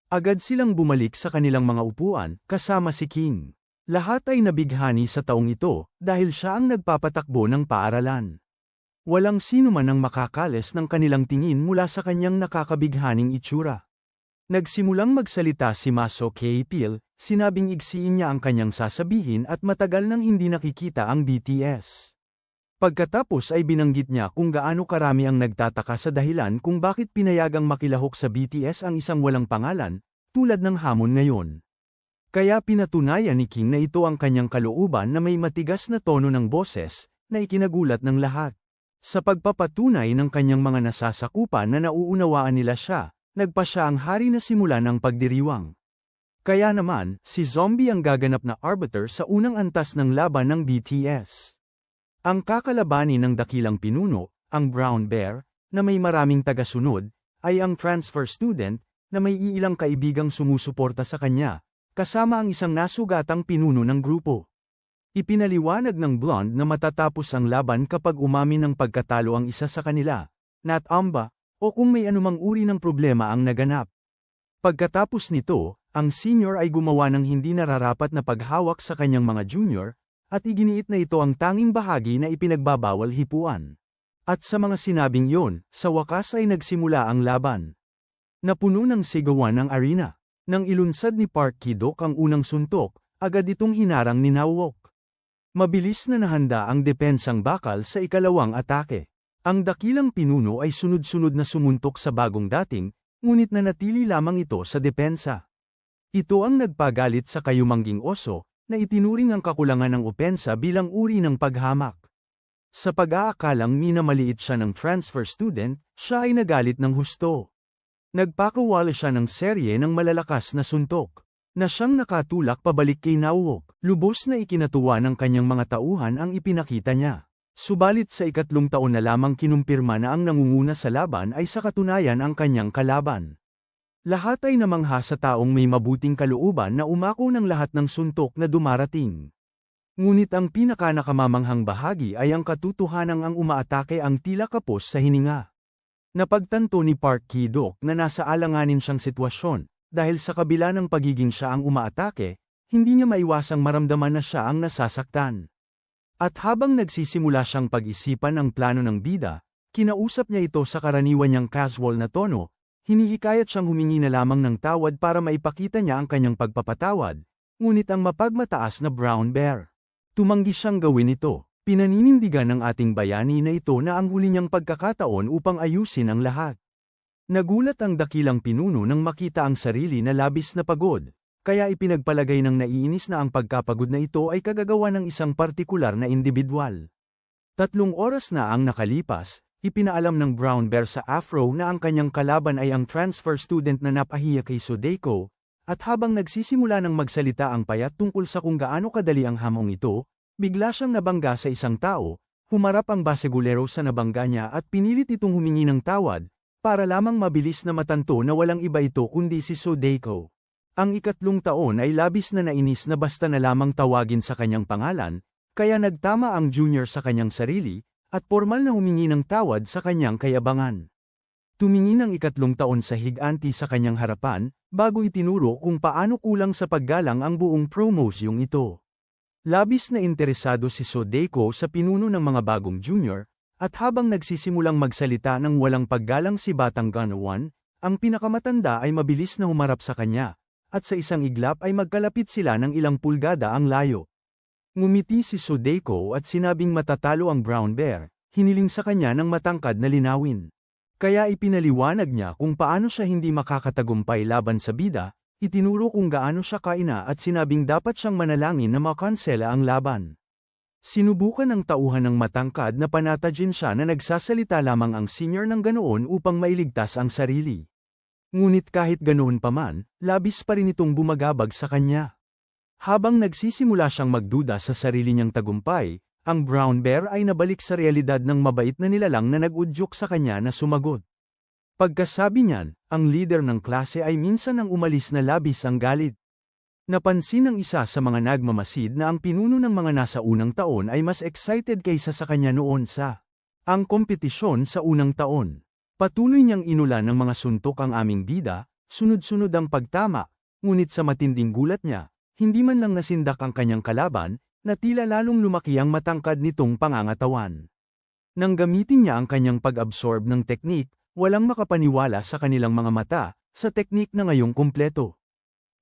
Agad silang bumalik sa kanilang mga upuan, kasama si King. Lahat ay nabighani sa taong ito, dahil siya ang nagpapatakbo ng paaralan. Walang sino man ang makakales ng kanilang tingin mula sa kanyang nakakabighaning itsura. Nagsimulang magsalita si Maso K-Pil, sinabing igsiin niya ang kanyang sasabihin at matagal nang hindi nakikita ang BTS. Pagkatapos ay binanggit niya kung gaano karami ang nagtataka sa dahilan kung bakit pinayagang makilahok sa BTS ang isang walang pangalan, tulad ng hamon ngayon. Kaya pinatunayan ni King na ito ang kanyang kalooban na may matigas na tono ng boses, na ikinagulat ng lahat. Sa pagpapatunay ng kanyang mga nasasakupan na nauunawaan nila siya, nagpa siya ang hari na simula ng pagdiriwang. Kaya naman, si Zombie ang gaganap na arbiter sa unang antas ng laban ng BTS. Ang kakalabanin ng dakilang pinuno, ang Brown Bear, na may maraming tagasunod, ay ang transfer student, na may iilang kaibigang sumusuporta sa kanya, kasama ang isang nasugatang pinuno ng grupo. Ipinaliwanag ng Blonde na matatapos ang laban kapag umamin ng pagkatalo ang isa sa kanila, Nat Amba, o kung may anumang uri ng problema ang naganap. Pagkatapos nito, ang senior ay gumawa ng hindi nararapat na paghawak sa kanyang mga junior, at iginiit na ito ang tanging bahagi na ipinagbabawal hipuan. At sa mga sinabing yon, sa wakas ay nagsimula ang laban. Napuno ng sigawan ang arena. Nang ilunsad ni Park Ki-dok ang unang suntok, agad itong hinarang ni Nawok. Mabilis na nahanda ang depensang bakal sa ikalawang atake. Ang dakilang pinuno ay sunod-sunod na sumuntok sa bagong dating, ngunit nanatili lamang ito sa depensa. Ito ang nagpagalit sa kayumangging oso, na itinuring ang kakulangan ng opensa bilang uri ng paghamak. Sa pag-aakalang minamaliit siya ng transfer student, siya ay nagalit ng husto. Nagpakawala siya ng serye ng malalakas na suntok, na siyang nakatulak pabalik kay Nawok. Lubos na ikinatuwa ng kanyang mga tauhan ang ipinakita niya. Subalit sa ikatlong taon na lamang kinumpirma na ang nangunguna sa laban ay sa katunayan ang kanyang kalaban. Lahat ay namangha sa taong may mabuting kalooban na umako ng lahat ng suntok na dumarating. Ngunit ang pinaka-nakamamanghang bahagi ay ang katotohanang ang umaatake ang tila kapos sa hininga. Napagtanto ni Park Ki-dok na nasa alanganin siyang sitwasyon, dahil sa kabila ng pagiging siya ang umaatake, hindi niya maiwasang maramdaman na siya ang nasasaktan. At habang nagsisimula siyang pag-isipan ang plano ng bida, kinausap niya ito sa karaniwan niyang casual na tono, hinihikayat siyang humingi na lamang ng tawad para maipakita niya ang kanyang pagpapatawad, ngunit ang mapagmataas na Brown Bear. Tumanggi siyang gawin ito, pinaninindigan ng ating bayani na ito na ang huli niyang pagkakataon upang ayusin ang lahat. Nagulat ang dakilang pinuno nang makita ang sarili na labis na pagod. Kaya ipinagpalagay ng naiinis na ang pagkapagod na ito ay kagagawa ng isang partikular na individual. 3 oras na ang nakalipas, ipinaalam ng Brown Bear sa Afro na ang kanyang kalaban ay ang transfer student na napahiya kay Sodeko, at habang nagsisimula ng magsalita ang payat tungkol sa kung gaano kadali ang hamong ito, bigla siyang nabangga sa isang tao, humarap ang basegulero sa nabangga niya at pinilit itong humingi ng tawad, para lamang mabilis na matanto na walang iba ito kundi si Sodeko. Ang ikatlong taon ay labis na nainis na basta na lamang tawagin sa kanyang pangalan, kaya nagtama ang junior sa kanyang sarili, at formal na humingi ng tawad sa kanyang kayabangan. Tumingin ang ikatlong taon sa higanti sa kanyang harapan, bago itinuro kung paano kulang sa paggalang ang buong promosyong ito. Labis na interesado si Sodeko sa pinuno ng mga bagong junior, at habang nagsisimulang magsalita ng walang paggalang si Batang Ganawan, ang pinakamatanda ay mabilis na humarap sa kanya. At sa isang iglap ay magkalapit sila ng ilang pulgada ang layo. Ngumiti si Sodeko at sinabing matatalo ang Brown Bear, hiniling sa kanya ng matangkad na linawin. Kaya ipinaliwanag niya kung paano siya hindi makakatagumpay laban sa bida, itinuro kung gaano siya kaina at sinabing dapat siyang manalangin na makansela ang laban. Sinubukan ng tauhan ng matangkad na panatagin siya na nagsasalita lamang ang senior ng ganoon upang mailigtas ang sarili. Ngunit kahit ganoon pa man, labis pa rin itong bumagabag sa kanya. Habang nagsisimula siyang magduda sa sarili niyang tagumpay, ang Brown Bear ay nabalik sa realidad ng mabait na nilalang na nag-udyok sa kanya na sumagot. Pagkasabi niyan, ang leader ng klase ay minsan nang umalis na labis ang galit. Napansin ng isa sa mga nagmamasid na ang pinuno ng mga nasa unang taon ay mas excited kaysa sa kanya noon sa ang kompetisyon sa unang taon. Patuloy niyang inulan ng mga suntok ang aming bida, sunod-sunod ang pagtama, ngunit sa matinding gulat niya, Hindi man lang nasindak ang kanyang kalaban, na tila lalong lumaki ang matangkad nitong pangangatawan. Nang gamitin niya ang kanyang pag-absorb ng teknik, walang makapaniwala sa kanilang mga mata, sa teknik na ngayong kumpleto.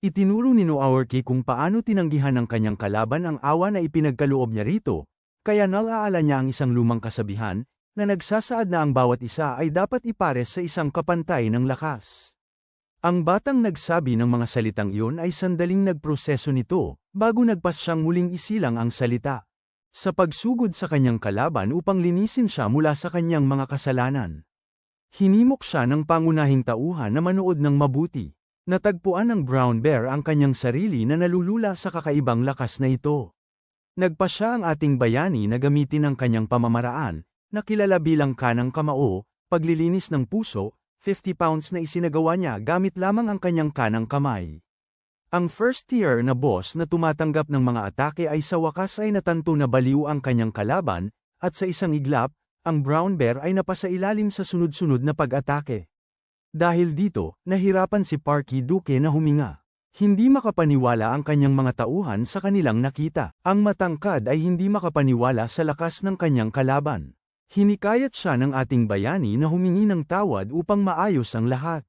Itinuro ni Noaorki kung paano tinanggihan ng kanyang kalaban ang awa na ipinagkaloob niya rito, kaya nalaala niya ang isang lumang kasabihan, na nagsasaad na ang bawat isa ay dapat ipares sa isang kapantay ng lakas. Ang batang nagsabi ng mga salitang iyon ay sandaling nagproseso nito, bago nagpas siyang muling isilang ang salita. Sa pagsugod sa kanyang kalaban upang linisin siya mula sa kanyang mga kasalanan. Hinimok siya ng pangunahing tauhan na manood ng mabuti. Natagpuan ng brown bear ang kanyang sarili na nalulula sa kakaibang lakas na ito. Nagpa siya ang ating bayani na gamitin ang kanyang pamamaraan, na kilala bilang kanang kamao, paglilinis ng puso, 50 pounds na isinagawa niya gamit lamang ang kanyang kanang kamay. Ang first tier na boss na tumatanggap ng mga atake ay sa wakas ay natanto na baliw ang kanyang kalaban, at sa isang iglap, ang brown bear ay napasailalim sa sunod-sunod na pag-atake. Dahil dito, nahirapan si Parky Duke na huminga. Hindi makapaniwala ang kanyang mga tauhan sa kanilang nakita. Ang matangkad ay hindi makapaniwala sa lakas ng kanyang kalaban. Hinikayat siya ng ating bayani na humingi ng tawad upang maayos ang lahat.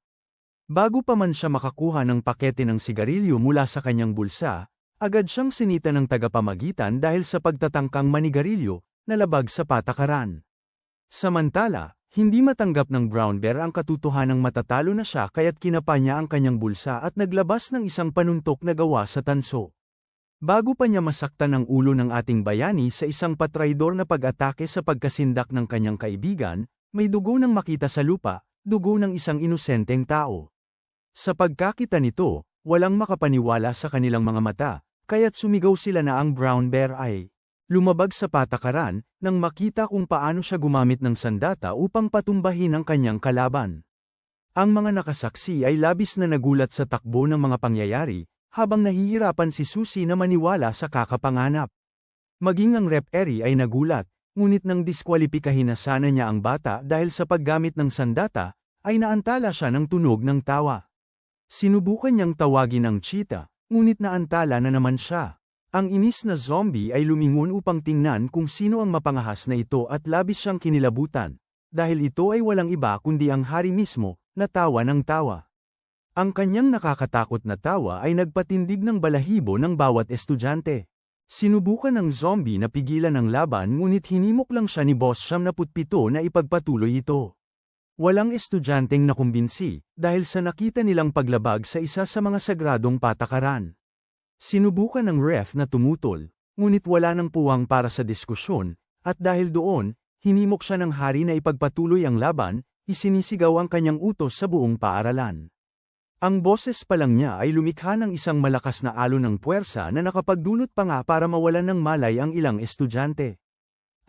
Bago pa man siya makakuha ng pakete ng sigarilyo mula sa kanyang bulsa, agad siyang sinita ng tagapamagitan dahil sa pagtatangkang manigarilyo, na labag sa patakaran. Samantala, hindi matanggap ng brown bear ang katotohanang matatalo na siya kaya't kinapa niya ang kanyang bulsa at naglabas ng isang panuntok na gawa sa tanso. Bago pa niya masaktan ang ulo ng ating bayani sa isang patraidor na pag-atake sa pagkasindak ng kanyang kaibigan, may dugo ng makita sa lupa, dugo ng isang inosenteng tao. Sa pagkakita nito, walang makapaniwala sa kanilang mga mata, kaya't sumigaw sila na ang brown bear ay lumabag sa patakaran, nang makita kung paano siya gumamit ng sandata upang patumbahin ang kanyang kalaban. Ang mga nakasaksi ay labis na nagulat sa takbo ng mga pangyayari, habang nahihirapan si Susie na maniwala sa kakapanganap. Maging ang referee ay nagulat, ngunit nang diskwalipikahin na sana niya ang bata dahil sa paggamit ng sandata, ay naantala siya ng tunog ng tawa. Sinubukan niyang tawagin ang cheetah, ngunit naantala na naman siya. Ang inis na zombie ay lumingon upang tingnan kung sino ang mapangahas na ito at labis siyang kinilabutan, dahil ito ay walang iba kundi ang hari mismo, na tawa ng tawa. Ang kanyang nakakatakot na tawa ay nagpatindig ng balahibo ng bawat estudyante. Sinubukan ng zombie na pigilan ang laban ngunit hinimok lang siya ni Boss 77 na ipagpatuloy ito. Walang estudyanteng nakumbinsi, dahil sa nakita nilang paglabag sa isa sa mga sagradong patakaran. Sinubukan ng ref na tumutol, ngunit wala nang puwang para sa diskusyon, at dahil doon, hinimok siya ng hari na ipagpatuloy ang laban, isinisigaw ang kanyang utos sa buong paaralan. Ang boses pa lang niya ay lumikha ng isang malakas na alon ng puwersa na nakapagdulot pa nga para mawalan ng malay ang ilang estudyante.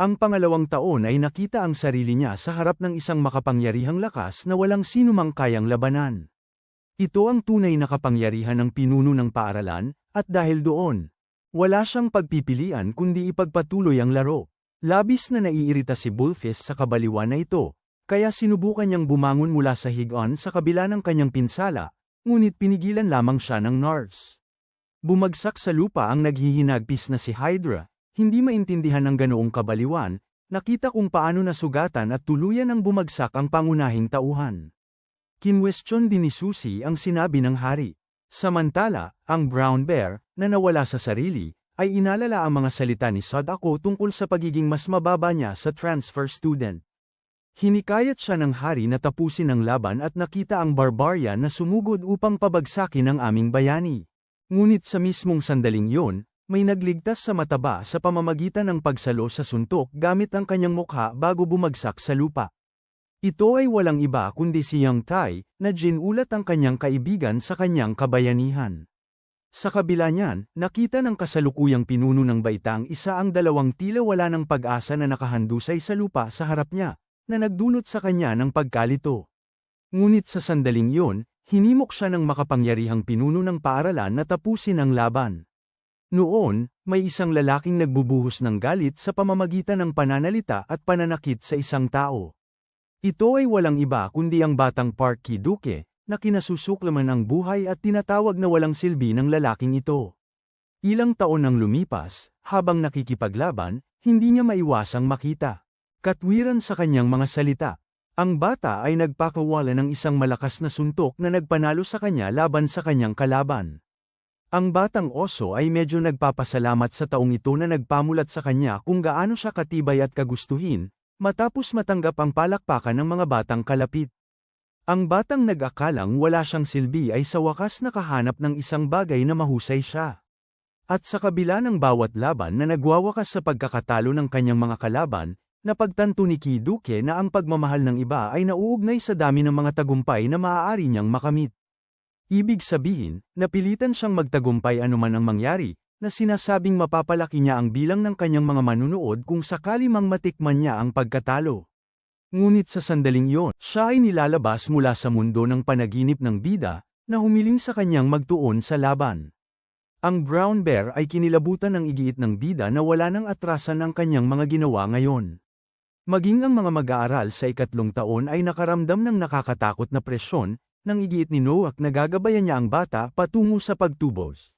Ang pangalawang taon ay nakita ang sarili niya sa harap ng isang makapangyarihang lakas na walang sinumang kayang labanan. Ito ang tunay na kapangyarihan ng pinuno ng paaralan, at dahil doon, wala siyang pagpipilian kundi ipagpatuloy ang laro. Labis na naiirita si Bullfist sa kabaliwan na ito, kaya sinubukan niyang bumangon mula sa higaan sa kabila ng kanyang pinsala, ngunit pinigilan lamang siya ng nurse. Bumagsak sa lupa ang naghihinagpis na si Hydra. Hindi maintindihan ng ganoong kabaliwan, nakita kung paano nasugatan at tuluyan ang bumagsak ang pangunahing tauhan. Kinwestiyon din ni Susie ang sinabi ng hari. Samantala, ang brown bear, na nawala sa sarili, ay inalala ang mga salita ni Sadako tungkol sa pagiging mas mababa niya sa transfer student. Hinikayat siya ng hari na tapusin ang laban at nakita ang barbarian na sumugod upang pabagsakin ang aming bayani. Ngunit sa mismong sandaling yun, may nagligtas sa mataba sa pamamagitan ng pagsalo sa suntok gamit ang kanyang mukha bago bumagsak sa lupa. Ito ay walang iba kundi si Yang Tai, na ginulat ang kanyang kaibigan sa kanyang kabayanihan. Sa kabila niyan, nakita ng kasalukuyang pinuno ng baitang isa ang dalawang tila wala ng pag-asa na nakahandusay sa lupa sa harap niya, na nagdulot sa kanya ng pagkalito. Ngunit sa sandaling yun, hinimok siya ng makapangyarihang pinuno ng paaralan na tapusin ang laban. Noon, may isang lalaking nagbubuhos ng galit sa pamamagitan ng pananalita at pananakit sa isang tao. Ito ay walang iba kundi ang batang Parky Duke, na kinasusuklaman ang buhay at tinatawag na walang silbi ng lalaking ito. Ilang taon ang lumipas, habang nakikipaglaban, hindi niya maiwasang makita katwiran sa kanyang mga salita. Ang bata ay nagpakawala ng isang malakas na suntok na nagpanalo sa kanya laban sa kanyang kalaban. Ang batang oso ay medyo nagpapasalamat sa taong ito na nagpamulat sa kanya kung gaano siya katibay at kagustuhin, matapos matanggap ang palakpakan ng mga batang kalapit. Ang batang nag-akalang wala siyang silbi ay sa wakas nakahanap ng isang bagay na mahusay siya. At sa kabila ng bawat laban na nagwawakas sa pagkakatalo ng kanyang mga kalaban, napagtanto ni Kiduke na ang pagmamahal ng iba ay nauugnay sa dami ng mga tagumpay na maaari niyang makamit. Ibig sabihin, napilitan siyang magtagumpay anuman ang mangyari, na sinasabing mapapalaki niya ang bilang ng kanyang mga manunood kung sakali mang matikman niya ang pagkatalo. Ngunit sa sandaling iyon, siya ay nilalabas mula sa mundo ng panaginip ng bida, na humiling sa kanyang magtuon sa laban. Ang brown bear ay kinilabutan ng igiit ng bida na wala nang atrasan ang kanyang mga ginawa ngayon. Maging ang mga mag-aaral sa ikatlong taon ay nakaramdam ng nakakatakot na presyon, nang igiit ni Noah na gagabayan niya ang bata patungo sa pagtubos.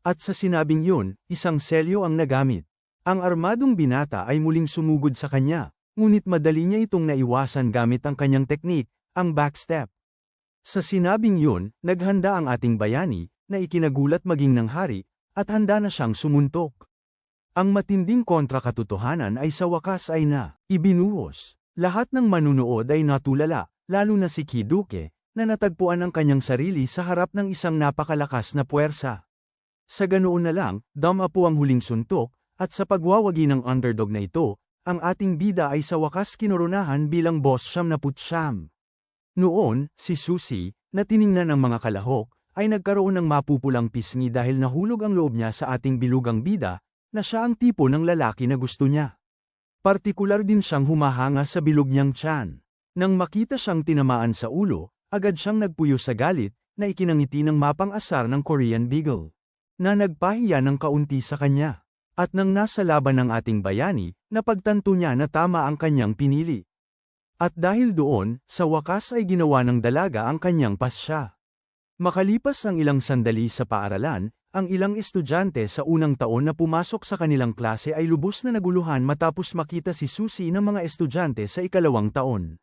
At sa sinabing yun, isang selyo ang nagamit. Ang armadong binata ay muling sumugod sa kanya, ngunit madali niya itong naiwasan gamit ang kanyang teknik, ang backstep. Sa sinabing yun, naghanda ang ating bayani, na ikinagulat maging ng hari, at handa na siyang sumuntok. Ang matinding kontrakatotohanan ay sa wakas ay ibinuhos. Lahat ng manunood ay natulala, lalo na si Kiduke, na natagpuan ang kanyang sarili sa harap ng isang napakalakas na puwersa. Sa ganoon na lang, damapo ang huling suntok, at sa pagwawagi ng underdog na ito, ang ating bida ay sa wakas kinoronahan bilang boss 99. Noon, si Susie, na tiningnan ng mga kalahok, ay nagkaroon ng mapupulang pisngi dahil nahulog ang loob niya sa ating bilugang bida, na siya ang tipo ng lalaki na gusto niya. Partikular din siyang humahanga sa bilog niyang tiyan. Nang makita siyang tinamaan sa ulo, agad siyang nagpuyo sa galit, na ikinangiti ng mapang-asar ng Korean Beagle, na nagpahiya ng kaunti sa kanya. At nang nasa laban ng ating bayani, napagtanto niya na tama ang kanyang pinili. At dahil doon, sa wakas ay ginawa ng dalaga ang kanyang pasya. Makalipas ang ilang sandali sa paaralan, ang ilang estudyante sa unang taon na pumasok sa kanilang klase ay lubos na naguluhan matapos makita si Susie ng mga estudyante sa ikalawang taon.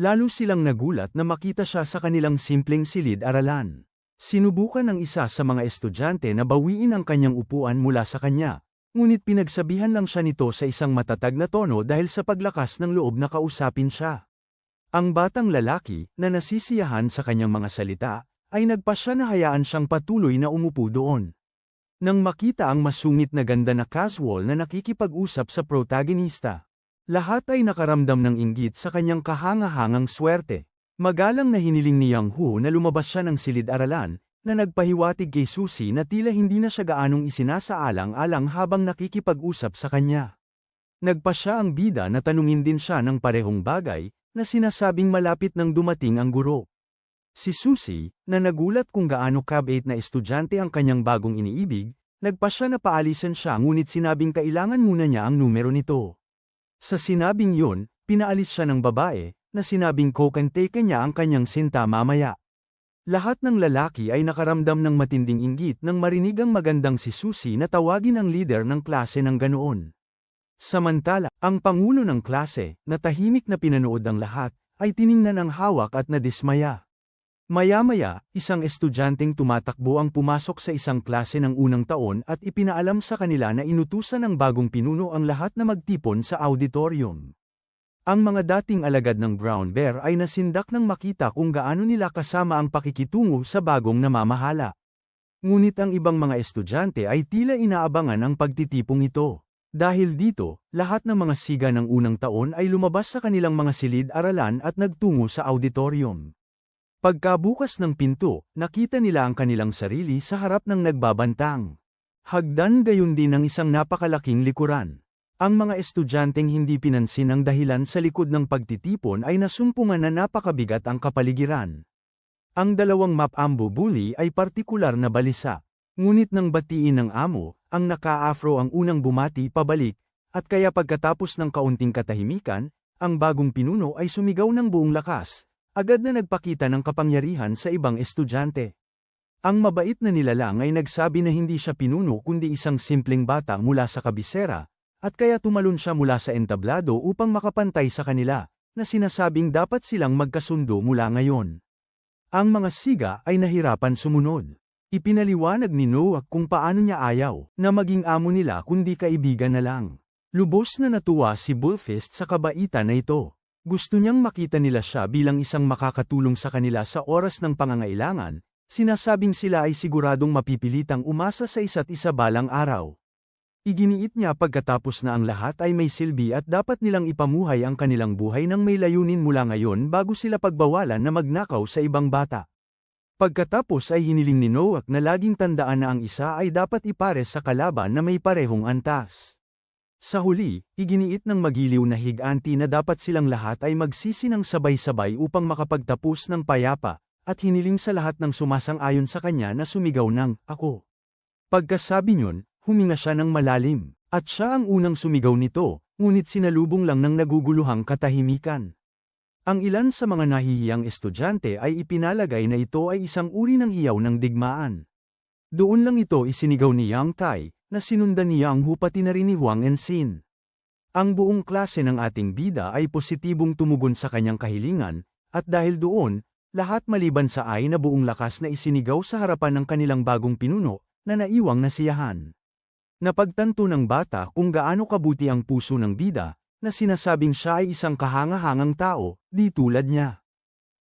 Lalo silang nagulat na makita siya sa kanilang simpleng silid-aralan. Sinubukan ng isa sa mga estudyante na bawiin ang kanyang upuan mula sa kanya, ngunit pinagsabihan lang siya nito sa isang matatag na tono dahil sa paglakas ng loob na kausapin siya. Ang batang lalaki, na nasisiyahan sa kanyang mga salita, ay nagpasya na hayaan siyang patuloy na umupo doon. Nang makita ang masungit na ganda na casual na nakikipag-usap sa protagonista, lahat ay nakaramdam ng inggit sa kanyang kahanga-hangang swerte. Magalang na hiniling ni Yang Hu na lumabas siya ng silid-aralan, na nagpahiwatig kay Susie na tila hindi na siya gaanong isinasaalang-alang habang nakikipag-usap sa kanya. Nagpasya ang bida na tanungin din siya ng parehong bagay, na sinasabing malapit nang dumating ang guro. Si Susie, na nagulat kung gaano kabait na estudyante ang kanyang bagong iniibig, nagpasya na paalisan siya ngunit sinabing kailangan muna niya ang numero nito. Sa sinabing yun, pinaalis siya ng babae, na sinabing kokanteke niya ang kanyang sinta mamaya. Lahat ng lalaki ay nakaramdam ng matinding inggit nang marinig ang magandang si Susie na tawagin ang leader ng klase ng ganoon. Samantala, ang pangulo ng klase, na tahimik na pinanood ang lahat, ay tiningnan ang hawak at nadismaya. Maya-maya, isang estudyanteng tumatakbo ang pumasok sa isang klase ng unang taon at ipinaalam sa kanila na inutusan ng bagong pinuno ang lahat na magtipon sa auditorium. Ang mga dating alagad ng brown bear ay nasindak nang makita kung gaano nila kasama ang pakikitungo sa bagong namamahala. Ngunit ang ibang mga estudyante ay tila inaabangan ang pagtitipong ito. Dahil dito, lahat ng mga siga ng unang taon ay lumabas sa kanilang mga silid-aralan at nagtungo sa auditorium. Pagkabukas ng pinto, nakita nila ang kanilang sarili sa harap ng nagbabantang hagdan, gayon din ng isang napakalaking likuran. Ang mga estudyanteng hindi pinansin ang dahilan sa likod ng pagtitipon ay nasumpungan na napakabigat ang kapaligiran. Ang dalawang map-ambo bully ay partikular na balisa. Ngunit nang batiin ng amo, ang naka-afro ang unang bumati pabalik, at kaya pagkatapos ng kaunting katahimikan, ang bagong pinuno ay sumigaw ng buong lakas. Agad na nagpakita ng kapangyarihan sa ibang estudyante. Ang mabait na nilalang ay nagsabi na hindi siya pinuno kundi isang simpleng bata mula sa kabisera, at kaya tumalon siya mula sa entablado upang makapantay sa kanila, na sinasabing dapat silang magkasundo mula ngayon. Ang mga siga ay nahirapan sumunod. Ipinaliwanag ni Noah kung paano niya ayaw na maging amo nila kundi kaibigan na lang. Lubos na natuwa si Bullfist sa kabaitan na ito. Gusto niyang makita nila siya bilang isang makakatulong sa kanila sa oras ng pangangailangan, sinasabing sila ay siguradong mapipilitang umasa sa isa't isa balang araw. Iginiit niya pagkatapos na ang lahat ay may silbi at dapat nilang ipamuhay ang kanilang buhay ng may layunin mula ngayon bago sila pagbawalan na magnakaw sa ibang bata. Pagkatapos ay hiniling ni Noah na laging tandaan na ang isa ay dapat ipares sa kalaban na may parehong antas. Sa huli, iginiit ng magiliw na higanti na dapat silang lahat ay magsisi ng sabay-sabay upang makapagtapos ng payapa, at hiniling sa lahat ng sumasang-ayon sa kanya na sumigaw ng, "Ako." Pagkasabi niyon, huminga siya ng malalim, at siya ang unang sumigaw nito, ngunit sinalubong lang ng naguguluhang katahimikan. Ang ilan sa mga nahihiyang estudyante ay ipinalagay na ito ay isang uri ng hiyaw ng digmaan. Doon lang ito isinigaw ni Yang Tai, na sinundan ni Yang Hu pati na rin ni Huang Ensin. Ang buong klase ng ating bida ay positibong tumugon sa kanyang kahilingan, at dahil doon, lahat maliban sa Ai na buong lakas na isinigaw sa harapan ng kanilang bagong pinuno, na naiwang nasiyahan. Napagtanto ng bata kung gaano kabuti ang puso ng bida, na sinasabing siya ay isang kahanga-hangang tao, di tulad niya.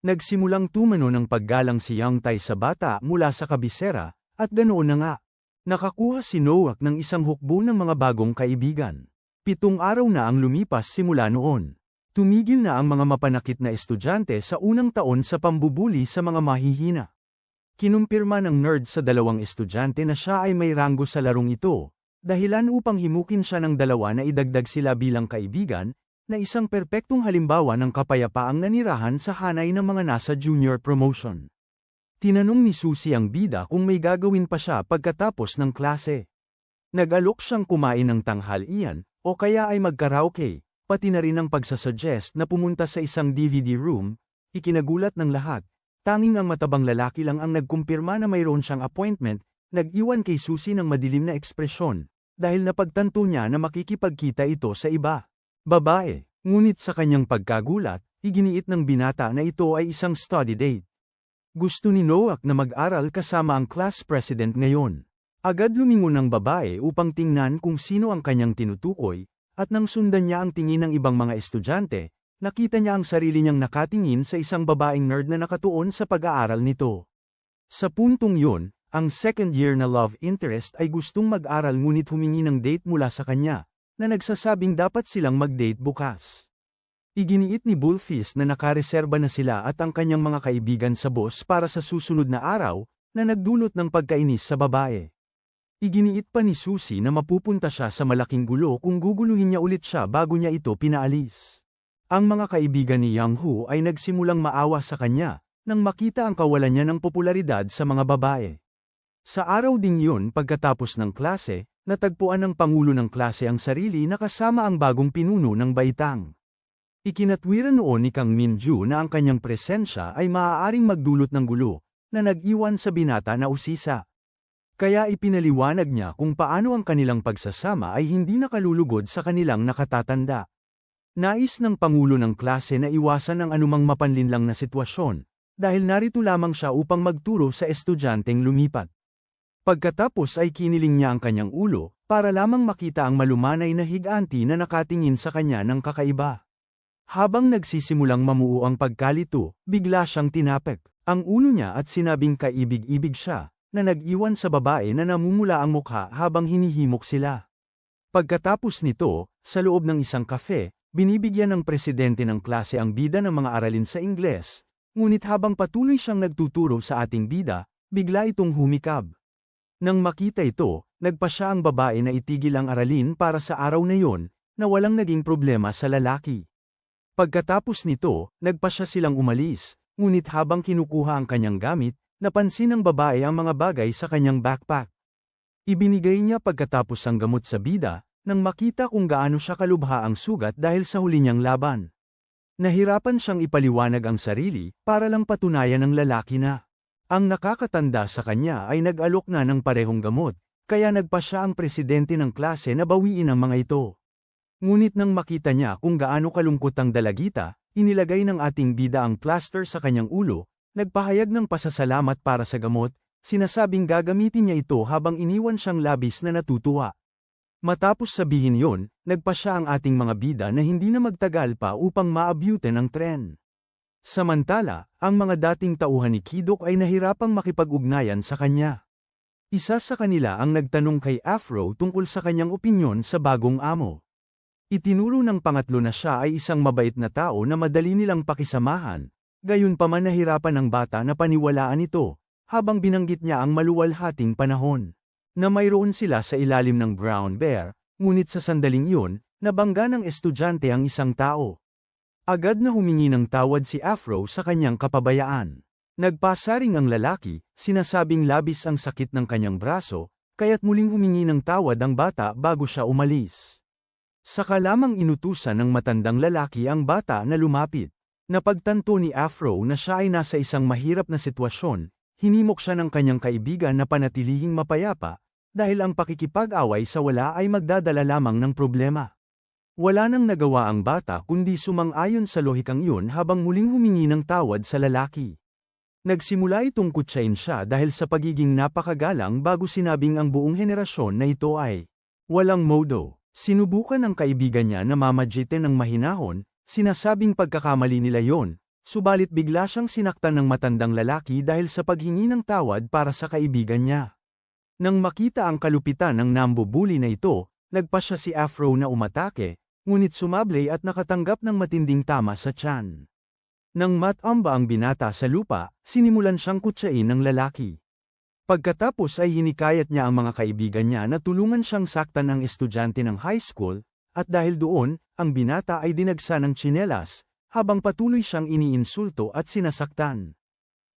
Nagsimulang tumano ng paggalang si Yang Tai sa bata mula sa kabisera, at ganoon na nga. Nakakuha si Noah ng isang hukbo ng mga bagong kaibigan. 7 araw na ang lumipas simula noon. Tumigil na ang mga mapanakit na estudyante sa unang taon sa pambubuli sa mga mahihina. Kinumpirma ng nerd sa 2 estudyante na siya ay may ranggo sa larong ito, dahilan upang himukin siya ng 2 na idagdag sila bilang kaibigan, na isang perpektong halimbawa ng kapayapaang nanirahan sa hanay ng mga nasa junior promotion. Tinanong ni Susie ang bida kung may gagawin pa siya pagkatapos ng klase. Nag-alok siyang kumain ng tanghalian, o kaya ay magkaraoke, pati na rin ang pagsasuggest na pumunta sa isang DVD room. Ikinagulat ng lahat, tanging ang matabang lalaki lang ang nagkumpirma na mayroon siyang appointment. Nag-iwan kay Susie ng madilim na ekspresyon, dahil napagtanto niya na makikipagkita ito sa iba. Babae, ngunit sa kanyang pagkagulat, iginiit ng binata na ito ay isang study date. Gusto ni Noah na mag-aral kasama ang class president ngayon. Agad lumingon ang babae upang tingnan kung sino ang kanyang tinutukoy, at nang sundan niya ang tingin ng ibang mga estudyante, nakita niya ang sarili niyang nakatingin sa isang babaeng nerd na nakatuon sa pag-aaral nito. Sa puntong yun, ang second year na love interest ay gustong mag-aral ngunit humingi ng date mula sa kanya, na nagsasabing dapat silang mag-date bukas. Iginiit ni Bullfist na nakareserba na sila at ang kanyang mga kaibigan sa boss para sa susunod na araw, na nagdulot ng pagkainis sa babae. Iginiit pa ni Susie na mapupunta siya sa malaking gulo kung guguluhin niya ulit siya bago niya ito pinaalis. Ang mga kaibigan ni Yang Hu ay nagsimulang maawa sa kanya, nang makita ang kawalan niya ng popularidad sa mga babae. Sa araw ding yun pagkatapos ng klase, natagpuan ng pangulo ng klase ang sarili na kasama ang bagong pinuno ng baitang. Ikinatwiran noon ni Kang Minju na ang kanyang presensya ay maaaring magdulot ng gulo, na nag-iwan sa binata na usisa. Kaya ipinaliwanag niya kung paano ang kanilang pagsasama ay hindi nakalulugod sa kanilang nakatatanda. Nais ng pangulo ng klase na iwasan ang anumang mapanlinlang na sitwasyon, dahil narito lamang siya upang magturo sa estudyanteng lumipat. Pagkatapos ay kiniling niya ang kanyang ulo, para lamang makita ang malumanay na higanti na nakatingin sa kanya ng kakaiba. Habang nagsisimulang mamuo ang pagkalito, bigla siyang tinapik ang ulo niya at sinabing kaibig-ibig siya, na nag-iwan sa babae na namumula ang mukha habang hinihimok sila. Pagkatapos nito, sa loob ng isang kafe, binibigyan ng presidente ng klase ang bida ng mga aralin sa Ingles, ngunit habang patuloy siyang nagtuturo sa ating bida, bigla itong humikab. Nang makita ito, nagpa siya ang babae na itigil ang aralin para sa araw na yon, na walang naging problema sa lalaki. Pagkatapos nito, nagpa siya silang umalis, ngunit habang kinukuha ang kanyang gamit, napansin ng babae ang mga bagay sa kanyang backpack. Ibinigay niya pagkatapos ang gamot sa bida, nang makita kung gaano siya kalubha ang sugat dahil sa huli niyang laban. Nahirapan siyang ipaliwanag ang sarili, para lang patunayan ng lalaki na Ang nakakatanda sa kanya ay nag-alok na ng parehong gamot, kaya nagpa siya ang presidente ng klase na bawiin ang mga ito. Ngunit nang makita niya kung gaano kalungkot ang dalagita, inilagay ng ating bida ang plaster sa kanyang ulo, nagpahayag ng pasasalamat para sa gamot, sinasabing gagamitin niya ito habang iniwan siyang labis na natutuwa. Matapos sabihin yon, nagpa siya ang ating mga bida na hindi na magtagal pa upang maabyutin ang tren. Samantala, ang mga dating tauhan ni Kidok ay nahirapang makipag-ugnayan sa kanya. Isa sa kanila ang nagtanong kay Afro tungkol sa kanyang opinyon sa bagong amo. Itinuro ng pangatlo na siya ay isang mabait na tao na madali nilang pakisamahan, gayunpaman nahirapan ng bata na paniwalaan ito, habang binanggit niya ang maluwalhating panahon na mayroon sila sa ilalim ng brown bear, ngunit sa sandaling yun, nabangga ng estudyante ang isang tao. Agad na humingi ng tawad si Afro sa kanyang kapabayaan. Nagpasaring ang lalaki, sinasabing labis ang sakit ng kanyang braso, kaya't muling humingi ng tawad ang bata bago siya umalis. Saka lamang inutusan ng matandang lalaki ang bata na lumapit. Napagtanto ni Afro na siya ay nasa isang mahirap na sitwasyon, hinimok siya ng kanyang kaibigan na panatilihing mapayapa, dahil ang pakikipag-away sa wala ay magdadala lamang ng problema. Wala nang nagawa ang bata kundi sumang-ayon sa lohikang iyon habang muling humingi ng tawad sa lalaki. Nagsimula itong kutsain siya dahil sa pagiging napakagalang bago sinabing ang buong henerasyon na ito ay walang modo. Sinubukan ng kaibigan niya na mamadjitin ng mahinahon, sinasabing pagkakamali nila yon. Subalit bigla siyang sinaktan ng matandang lalaki dahil sa paghingi ng tawad para sa kaibigan niya. Nang makita ang kalupitan ng nambubuli na ito, nagpa siya si Afro na umatake, ngunit sumable at nakatanggap ng matinding tama sa tiyan. Nang matamba ang binata sa lupa, sinimulan siyang kutsain ng lalaki. Pagkatapos ay hinikayat niya ang mga kaibigan niya na tulungan siyang saktan ng estudyante ng high school, at dahil doon, ang binata ay dinagsa ng tsinelas, habang patuloy siyang iniinsulto at sinasaktan.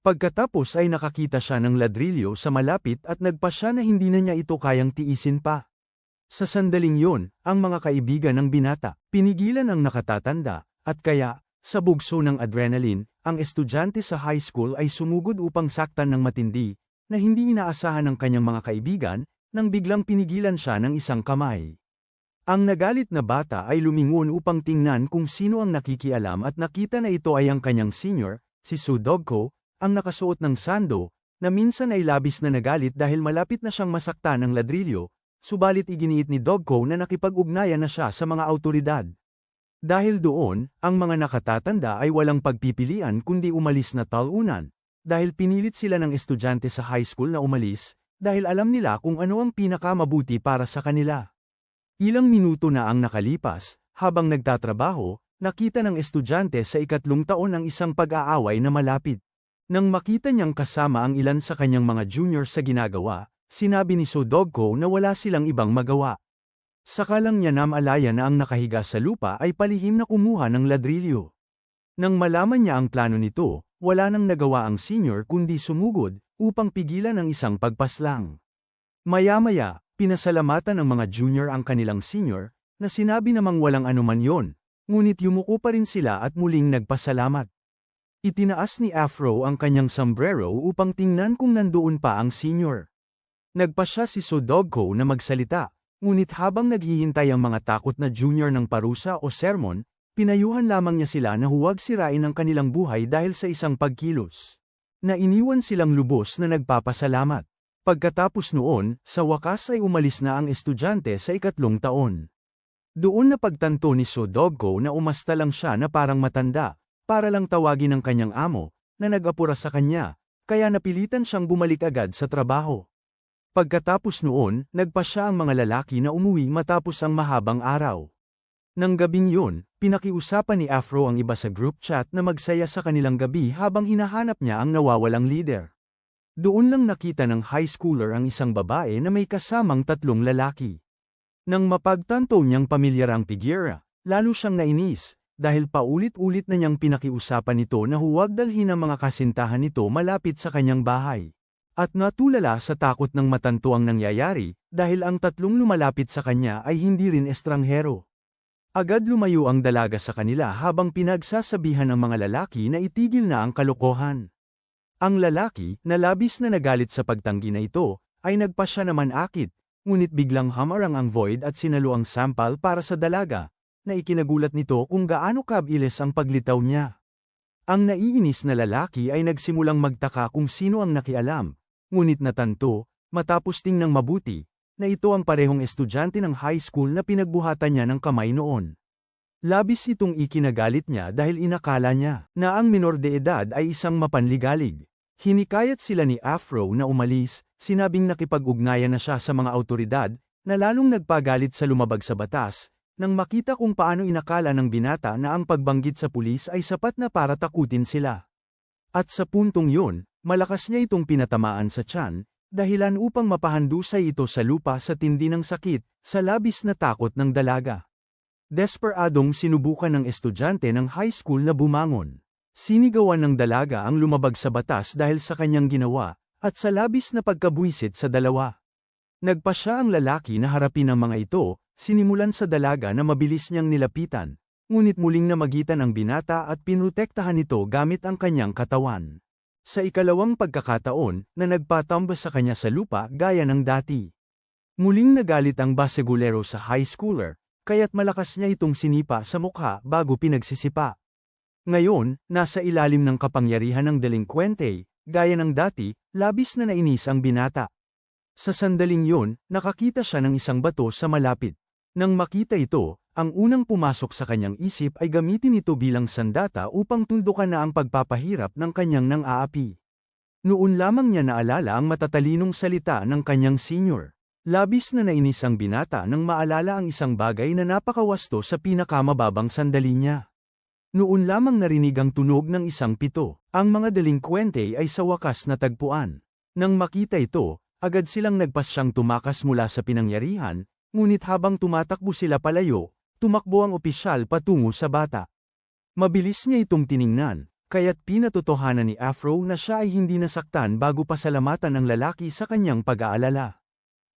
Pagkatapos ay nakakita siya ng ladrilyo sa malapit at nagpa siya na hindi na niya ito kayang tiisin pa. Sa sandaling yon, ang mga kaibigan ng binata, pinigilan ang nakatatanda, at kaya, sa bugso ng adrenaline, ang estudyante sa high school ay sumugod upang saktan ng matindi, na hindi inaasahan ng kanyang mga kaibigan, nang biglang pinigilan siya ng isang kamay. Ang nagalit na bata ay lumingon upang tingnan kung sino ang nakikialam at nakita na ito ay ang kanyang senior, si Sudogko, ang nakasuot ng sando, na minsan ay labis na nagalit dahil malapit na siyang masaktan ng ladrilyo, subalit iginiit ni Dogko na nakipag-ugnayan na siya sa mga awtoridad. Dahil doon, ang mga nakatatanda ay walang pagpipilian kundi umalis na talunan, dahil pinilit sila ng estudyante sa high school na umalis, dahil alam nila kung ano ang pinakamabuti para sa kanila. Ilang minuto na ang nakalipas, habang nagtatrabaho, nakita ng estudyante sa ikatlong taon ang isang pag-aaway na malapit. Nang makita niyang kasama ang ilan sa kanyang mga junior sa ginagawa, sinabi ni Sudogko na wala silang ibang magawa. Saka lang niya namalaya na ang nakahiga sa lupa ay palihim na kumuha ng ladrilyo. Nang malaman niya ang plano nito, wala nang nagawa ang senior kundi sumugod, upang pigilan ang isang pagpaslang. Maya-maya, pinasalamatan ng mga junior ang kanilang senior, na sinabi namang walang anuman yon, ngunit yumuko pa rin sila at muling nagpasalamat. Itinaas ni Afro ang kanyang sombrero upang tingnan kung nandoon pa ang senior. Nagpa siya si Sudogko na magsalita, ngunit habang naghihintay ang mga takot na junior ng parusa o sermon, pinayuhan lamang niya sila na huwag sirain ang kanilang buhay dahil sa isang pagkilos. Na iniwan silang lubos na nagpapasalamat. Pagkatapos noon, sa wakas ay umalis na ang estudyante sa ikatlong taon. Doon napagtanto ni Sudogko na umasta lang siya na parang matanda, para lang tawagin ang kanyang amo, na nag-apura sa kanya, kaya napilitan siyang bumalik agad sa trabaho. Pagkatapos noon, nagpa siya ang mga lalaki na umuwi matapos ang mahabang araw. Nang gabing yun, pinakiusapan ni Afro ang iba sa group chat na magsaya sa kanilang gabi habang hinahanap niya ang nawawalang leader. Doon lang nakita ng high schooler ang isang babae na may kasamang tatlong lalaki. Nang mapagtanto niyang pamilyar ang figura, lalo siyang nainis, dahil paulit-ulit na niyang pinakiusapan nito na huwag dalhin ang mga kasintahan nito malapit sa kanyang bahay. At natulala sa takot ng matanto ang nangyayari, dahil ang tatlong lumalapit sa kanya ay hindi rin estranghero. Agad lumayo ang dalaga sa kanila habang pinagsasabihan ng mga lalaki na itigil na ang kalokohan. Ang lalaki, na labis na nagalit sa pagtanggi na ito, ay nagpasya naman akit, ngunit biglang hamarang ang Void at sinalo ang sampal para sa dalaga, na ikinagulat nito kung gaano kabilis ang paglitaw niya. Ang naiinis na lalaki ay nagsimulang magtaka kung sino ang nakialam, ngunit natanto, matapos tingnang mabuti, na ito ang parehong estudyante ng high school na pinagbuhatan niya ng kamay noon. Labis itong ikinagalit niya dahil inakala niya na ang minor de edad ay isang mapanligalig. Hinikayat sila ni Afro na umalis, sinabing nakipag-ugnayan na siya sa mga awtoridad, na lalong nagpagalit sa lumabag sa batas, nang makita kung paano inakala ng binata na ang pagbanggit sa pulis ay sapat na para takutin sila. At sa puntong yun, malakas niya itong pinatamaan sa tiyan, dahilan upang mapahandusay ito sa lupa sa tindi ng sakit, sa labis na takot ng dalaga. Desperadong sinubukan ng estudyante ng high school na bumangon. Sinigawan ng dalaga ang lumabag sa batas dahil sa kanyang ginawa, at sa labis na pagkabuisit sa dalawa. Nagpasya ang lalaki na harapin ang mga ito, sinimulan sa dalaga na mabilis niyang nilapitan, ngunit muling namagitan ang binata at pinrotektahan ito gamit ang kanyang katawan. Sa ikalawang pagkakataon, na nagpatamba sa kanya sa lupa gaya ng dati. Muling nagalit ang basegulero sa high schooler, kaya't malakas niya itong sinipa sa mukha bago pinagsisipa. Ngayon, nasa ilalim ng kapangyarihan ng delinkwente, gaya ng dati, labis na nainis ang binata. Sa sandaling yun, nakakita siya ng isang bato sa malapit. Nang makita ito, ang unang pumasok sa kanyang isip ay gamitin ito bilang sandata upang tuldukan na ang pagpapahirap ng kanyang nang-aapi. Noon lamang niya naalala ang matatalinong salita ng kanyang senior. Labis na nainis ang binata nang maalala ang isang bagay na napakawasto sa pinakamababang sandali niya. Noon lamang narinig ang tunog ng isang pito. Ang mga delinkwente ay sa wakas natagpuan. Nang makita ito, agad silang nagpasyang tumakas mula sa pinangyarihan, ngunit habang tumatakbo sila palayo, tumakbo ang opisyal patungo sa bata. Mabilis niya itong tiningnan, kaya't pinatotohanan ni Afro na siya ay hindi nasaktan bago pasalamatan ang lalaki sa kanyang pag-aalala.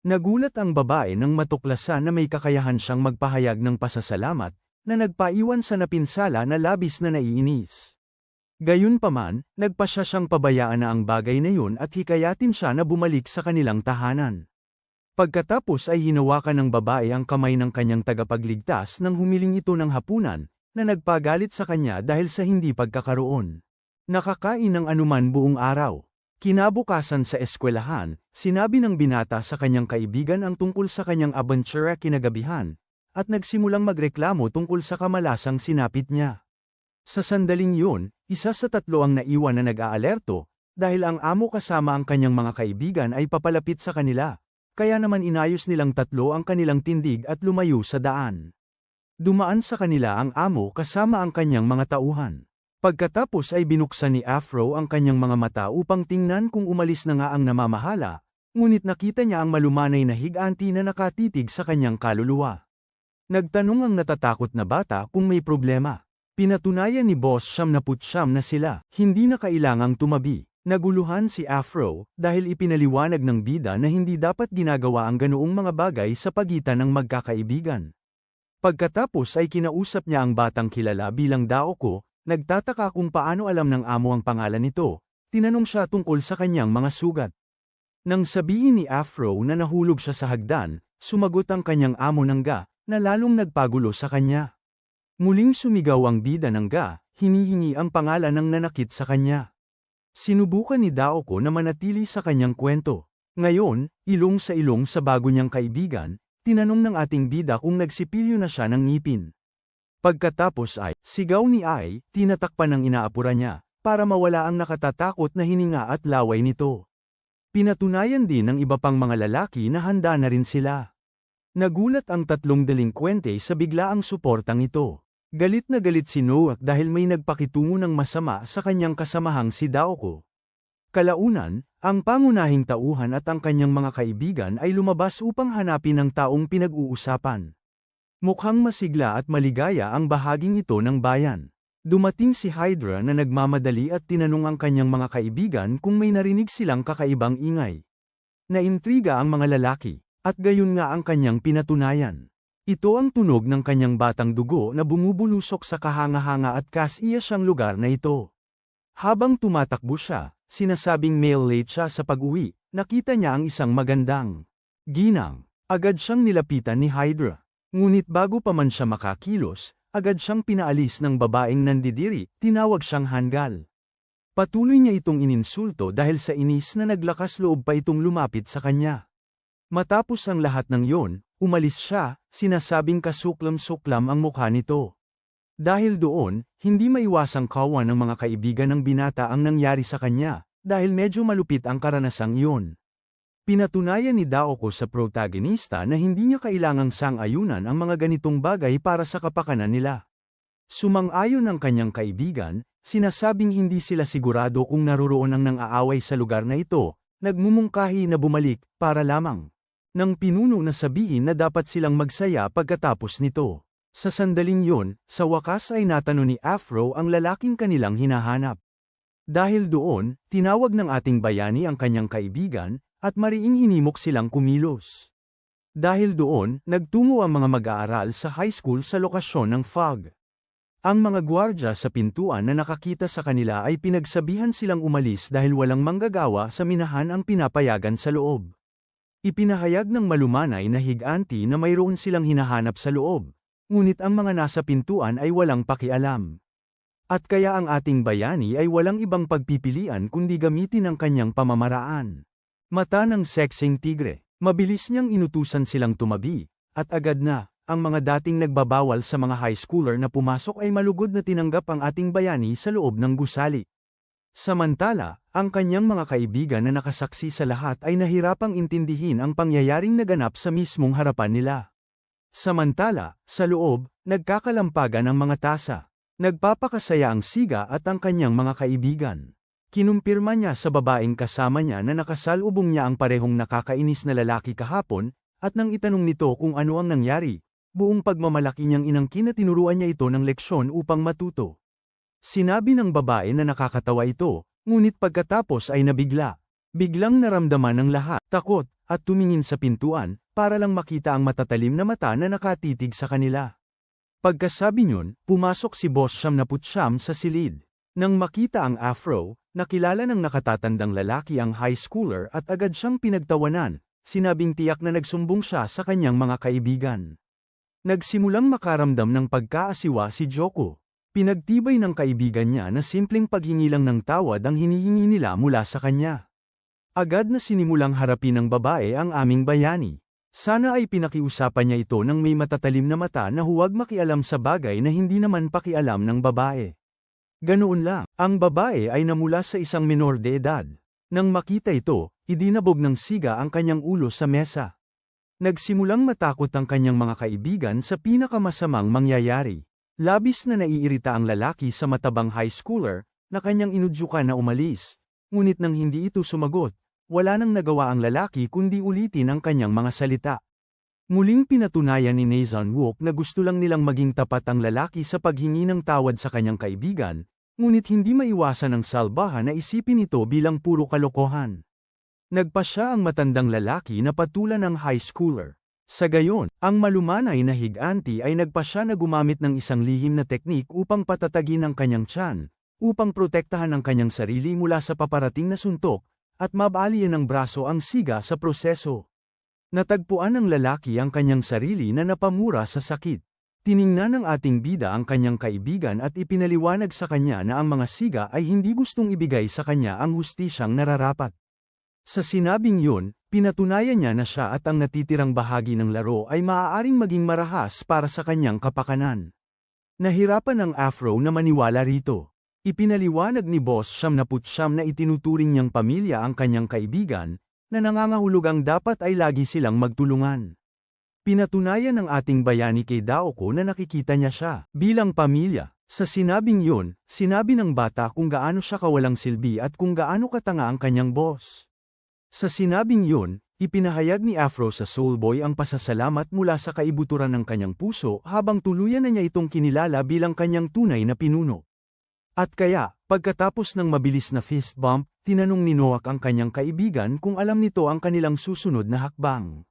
Nagulat ang babae nang matuklasan na may kakayahan siyang magpahayag ng pasasalamat, na nagpaiwan sa napinsala na labis na naiinis. Gayunpaman, nagpasya siyang pabayaan na ang bagay na yun at hikayatin siya na bumalik sa kanilang tahanan. Pagkatapos ay hinawakan ng babae ang kamay ng kanyang tagapagligtas nang humiling ito ng hapunan, na nagpagalit sa kanya dahil sa hindi pagkakaroon. Nakakain ng anuman buong araw. Kinabukasan sa eskwelahan, sinabi ng binata sa kanyang kaibigan ang tungkol sa kanyang abentura kinagabihan, at nagsimulang magreklamo tungkol sa kamalasang sinapit niya. Sa sandaling yun, isa sa tatlo ang naiwan na nag-aalerto, dahil ang amo kasama ang kanyang mga kaibigan ay papalapit sa kanila, kaya naman inayos nilang tatlo ang kanilang tindig at lumayo sa daan. Dumaan sa kanila ang amo kasama ang kanyang mga tauhan. Pagkatapos ay binuksan ni Afro ang kanyang mga mata upang tingnan kung umalis na nga ang namamahala, ngunit nakita niya ang malumanay na higanti na nakatitig sa kanyang kaluluwa. Nagtanong ang natatakot na bata kung may problema. Pinatunayan ni Boss 79 na sila, hindi na kailangang tumabi. Naguluhan si Afro, dahil ipinaliwanag ng bida na hindi dapat ginagawa ang ganoong mga bagay sa pagitan ng magkakaibigan. Pagkatapos ay kinausap niya ang batang kilala bilang Daoko, nagtataka kung paano alam ng amo ang pangalan nito, tinanong siya tungkol sa kanyang mga sugat. Nang sabihin ni Afro na nahulog siya sa hagdan, sumagot ang kanyang amo ng ga, na lalong nagpagulo sa kanya. Muling sumigaw ang bida ng ga, hinihingi ang pangalan ng nanakit sa kanya. Sinubukan ni Daoko na manatili sa kanyang kwento. Ngayon, ilong sa bago niyang kaibigan, tinanong ng ating bida kung nagsipilyo na siya ng ngipin. Pagkatapos ay, sigaw ni Ai, tinatakpan ng inaapura niya, para mawala ang nakatatakot na hininga at laway nito. Pinatunayan din ng iba pang mga lalaki na handa na rin sila. Nagulat ang tatlong delinkwente sa biglaang suportang ito. Galit na galit si Noak dahil may nagpakitungo ng masama sa kanyang kasamahang si Daoko. Kalaunan, ang pangunahing tauhan at ang kanyang mga kaibigan ay lumabas upang hanapin ang taong pinag-uusapan. Mukhang masigla at maligaya ang bahaging ito ng bayan. Dumating si Hydra na nagmamadali at tinanong ang kanyang mga kaibigan kung may narinig silang kakaibang ingay. Naintriga ang mga lalaki. At gayon nga ang kanyang pinatunayan. Ito ang tunog ng kanyang batang dugo na bumubulusok sa kahanga-hanga at kasiya siyang lugar na ito. Habang tumatakbo siya, sinasabing male late siya sa pag-uwi, nakita niya ang isang magandang ginang. Agad siyang nilapitan ni Hydra. Ngunit bago pa man siya makakilos, agad siyang pinaalis ng babaeng nandidiri, tinawag siyang hanggal. Patuloy niya itong ininsulto dahil sa inis na naglakas loob pa itong lumapit sa kanya. Matapos ang lahat ng yon, umalis siya, sinasabing kasuklam-suklam ang mukha nito. Dahil doon, hindi maiwasang kawan ng mga kaibigan ng binata ang nangyari sa kanya, dahil medyo malupit ang karanasang iyon. Pinatunayan ni Daoko sa protagonista na hindi niya kailangang sang-ayunan ang mga ganitong bagay para sa kapakanan nila. Sumang-ayon ang kanyang kaibigan, sinasabing hindi sila sigurado kung naroroon ang nang-aaway sa lugar na ito, nagmumungkahi na bumalik, para lamang nang pinuno na sabihin na dapat silang magsaya pagkatapos nito. Sa sandaling yon, sa wakas ay natanong ni Afro ang lalaking kanilang hinahanap. Dahil doon, tinawag ng ating bayani ang kanyang kaibigan, at mariing hinimok silang kumilos. Dahil doon, nagtungo ang mga mag-aaral sa high school sa lokasyon ng FOG. Ang mga gwardya sa pintuan na nakakita sa kanila ay pinagsabihan silang umalis dahil walang manggagawa sa minahan ang pinapayagan sa loob. Ipinahayag ng malumanay na higanti na mayroon silang hinahanap sa loob, ngunit ang mga nasa pintuan ay walang pakialam. At kaya ang ating bayani ay walang ibang pagpipilian kundi gamitin ang kanyang pamamaraan. Mata ng sexing tigre, mabilis niyang inutusan silang tumabi, at agad na, ang mga dating nagbabawal sa mga high schooler na pumasok ay malugod na tinanggap ang ating bayani sa loob ng gusali. Samantala, ang kanyang mga kaibigan na nakasaksi sa lahat ay nahirapang intindihin ang pangyayaring naganap sa mismong harapan nila. Samantala, sa loob, nagkakalampagan ang mga tasa. Nagpapakasaya ang siga at ang kanyang mga kaibigan. Kinumpirma niya sa babaeng kasama niya na nakasalubong niya ang parehong nakakainis na lalaki kahapon, at nang itanong nito kung ano ang nangyari, buong pagmamalaki niyang inangkin na tinuruan niya ito ng leksyon upang matuto. Sinabi ng babae na nakakatawa ito, ngunit pagkatapos ay nabigla. Biglang naramdaman ng lahat, takot, at tumingin sa pintuan, para lang makita ang matatalim na mata na nakatitig sa kanila. Pagkasabi niyon, pumasok si Boss Siyam sa silid. Nang makita ang Afro, nakilala ng nakatatandang lalaki ang high schooler at agad siyang pinagtawanan, sinabing tiyak na nagsumbong siya sa kanyang mga kaibigan. Nagsimulang makaramdam ng pagkaasiwa si Joko. Pinagtibay ng kaibigan niya na simpleng paghingi lang ng tawad ang hinihingi nila mula sa kanya. Agad na sinimulang harapin ng babae ang aming bayani. Sana ay pinakiusapan niya ito ng may matatalim na mata na huwag makialam sa bagay na hindi naman pakialam ng babae. Ganoon lang, ang babae ay namula sa isang menor de edad. Nang makita ito, idinabog ng siga ang kanyang ulo sa mesa. Nagsimulang matakot ang kanyang mga kaibigan sa pinakamasamang mangyayari. Labis na naiirita ang lalaki sa matabang high schooler, na kanyang inudyukan na umalis. Ngunit nang hindi ito sumagot, wala nang nagawa ang lalaki kundi ulitin ang kanyang mga salita. Muling pinatunayan ni Nathan Wook na gusto lang nilang maging tapat ang lalaki sa paghingi ng tawad sa kanyang kaibigan, ngunit hindi maiwasan ng salbahan na isipin ito bilang puro kalokohan. Nagpa siya ang matandang lalaki na patulan ng high schooler. Sa gayon, ang malumanay na higanti ay nagpa siya na gumamit ng isang lihim na teknik upang patatagin ang kanyang tiyan, upang protektahan ang kanyang sarili mula sa paparating na suntok, at mabalian ng braso ang siga sa proseso. Natagpuan ng lalaki ang kanyang sarili na napamura sa sakit. Tiningnan ng ating bida ang kanyang kaibigan at ipinaliwanag sa kanya na ang mga siga ay hindi gustong ibigay sa kanya ang hustisyang nararapat. Sa sinabing yun, pinatunayan niya na siya at ang natitirang bahagi ng laro ay maaaring maging marahas para sa kanyang kapakanan. Nahirapan ang Afro na maniwala rito. Ipinaliwanag ni Boss Siyam na itinuturing niyang pamilya ang kanyang kaibigan, na nangangahulugang dapat ay lagi silang magtulungan. Pinatunayan ng ating bayani kay Daoko na nakikita niya siya bilang pamilya. Sa sinabing yun, sinabi ng bata kung gaano siya kawalang silbi at kung gaano katanga ang kanyang boss. Sa sinabing yun, ipinahayag ni Afro sa Soulboy ang pasasalamat mula sa kaibuturan ng kanyang puso habang tuluyan na niya itong kinilala bilang kanyang tunay na pinuno. At kaya, pagkatapos ng mabilis na fist bump, tinanong ni Noak ang kanyang kaibigan kung alam nito ang kanilang susunod na hakbang.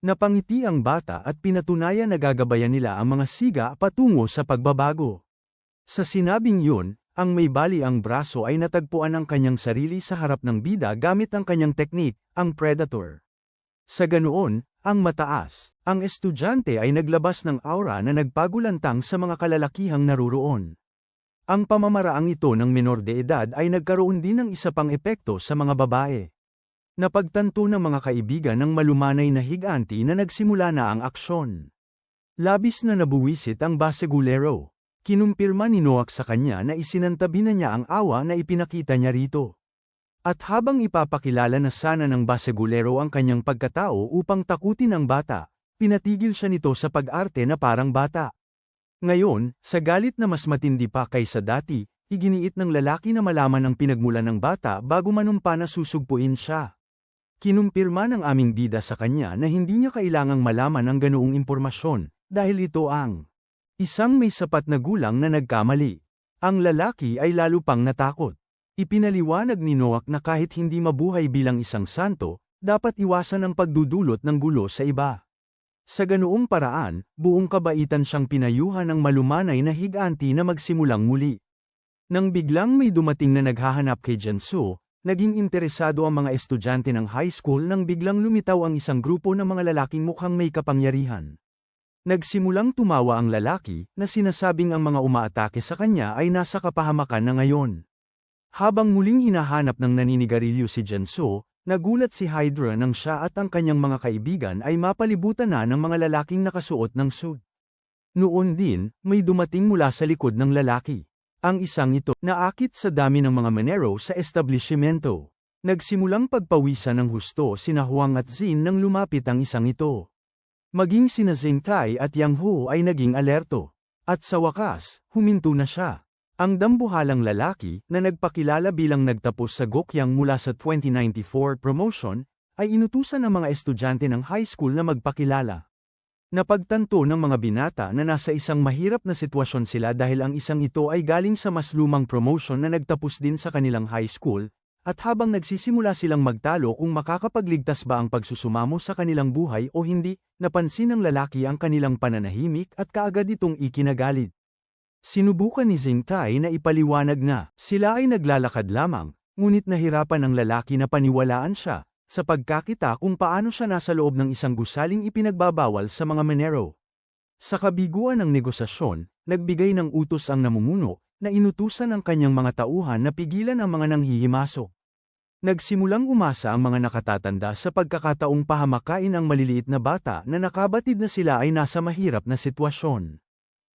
Napangiti ang bata at pinatunayan na gagabayan nila ang mga siga patungo sa pagbabago. Sa sinabing yun, ang may bali ang braso ay natagpuan ang kanyang sarili sa harap ng bida gamit ang kanyang teknik, ang Predator. Sa ganoon, ang mataas, ang estudyante ay naglabas ng aura na nagpagulantang sa mga kalalakihang naruroon. Ang pamamaraang ito ng menor de edad ay nagkaroon din ng isa pang epekto sa mga babae. Napagtanto ng mga kaibigan ng malumanay na higanti na nagsimula na ang aksyon. Labis na nabuwisit ang basegulero. Kinumpirma ni Noak sa kanya na isinantabi na niya ang awa na ipinakita niya rito. At habang ipapakilala na sana ng basegulero ang kanyang pagkatao upang takutin ang bata, pinatigil siya nito sa pag-arte na parang bata. Ngayon, sa galit na mas matindi pa kaysa dati, iginiit ng lalaki na malaman ang pinagmulan ng bata bago manumpa na susugpuin siya. Kinumpirma ng aming bida sa kanya na hindi niya kailangang malaman ang ganoong impormasyon, dahil ito ang isang may sapat na gulang na nagkamali. Ang lalaki ay lalo pang natakot. Ipinaliwanag ni Noak na kahit hindi mabuhay bilang isang santo, dapat iwasan ang pagdudulot ng gulo sa iba. Sa ganoong paraan, buong kabaitan siyang pinayuhan ng malumanay na higanti na magsimulang muli. Nang biglang may dumating na naghahanap kay Jansu, naging interesado ang mga estudyante ng high school nang biglang lumitaw ang isang grupo ng mga lalaking mukhang may kapangyarihan. Nagsimulang tumawa ang lalaki, na sinasabing ang mga umaatake sa kanya ay nasa kapahamakan na ngayon. Habang muling hinahanap ng naninigarilyo si Jansu, nagulat si Hydra nang siya at ang kanyang mga kaibigan ay mapalibutan na ng mga lalaking nakasuot ng suit. Noon din, may dumating mula sa likod ng lalaki. Ang isang ito, naakit sa dami ng mga Manero sa establishmento. Nagsimulang pagpawisan ng husto sina Huang at Zin nang lumapit ang isang ito. Maging sina Zingtai at Yang Hu ay naging alerto. At sa wakas, huminto na siya. Ang dambuhalang lalaki, na nagpakilala bilang nagtapos sa Gokyang mula sa 2094 promotion, ay inutusan ng mga estudyante ng high school na magpakilala. Napagtanto ng mga binata na nasa isang mahirap na sitwasyon sila dahil ang isang ito ay galing sa mas lumang promotion na nagtapos din sa kanilang high school, at habang nagsisimula silang magtalo kung makakapagligtas ba ang pagsusumamo sa kanilang buhay o hindi, napansin ng lalaki ang kanilang pananahimik at kaagad itong ikinagalit. Sinubukan ni Zingtai na ipaliwanag na sila ay naglalakad lamang, ngunit nahirapan ang lalaki na paniwalaan siya, sa pagkakita kung paano siya nasa loob ng isang gusaling ipinagbabawal sa mga Manero. Sa kabiguan ng negosasyon, nagbigay ng utos ang namumuno, na inutusan ang kanyang mga tauhan na pigilan ang mga nanghihimasok. Nagsimulang umasa ang mga nakatatanda sa pagkakataong pahamakain ang maliliit na bata na nakabatid na sila ay nasa mahirap na sitwasyon.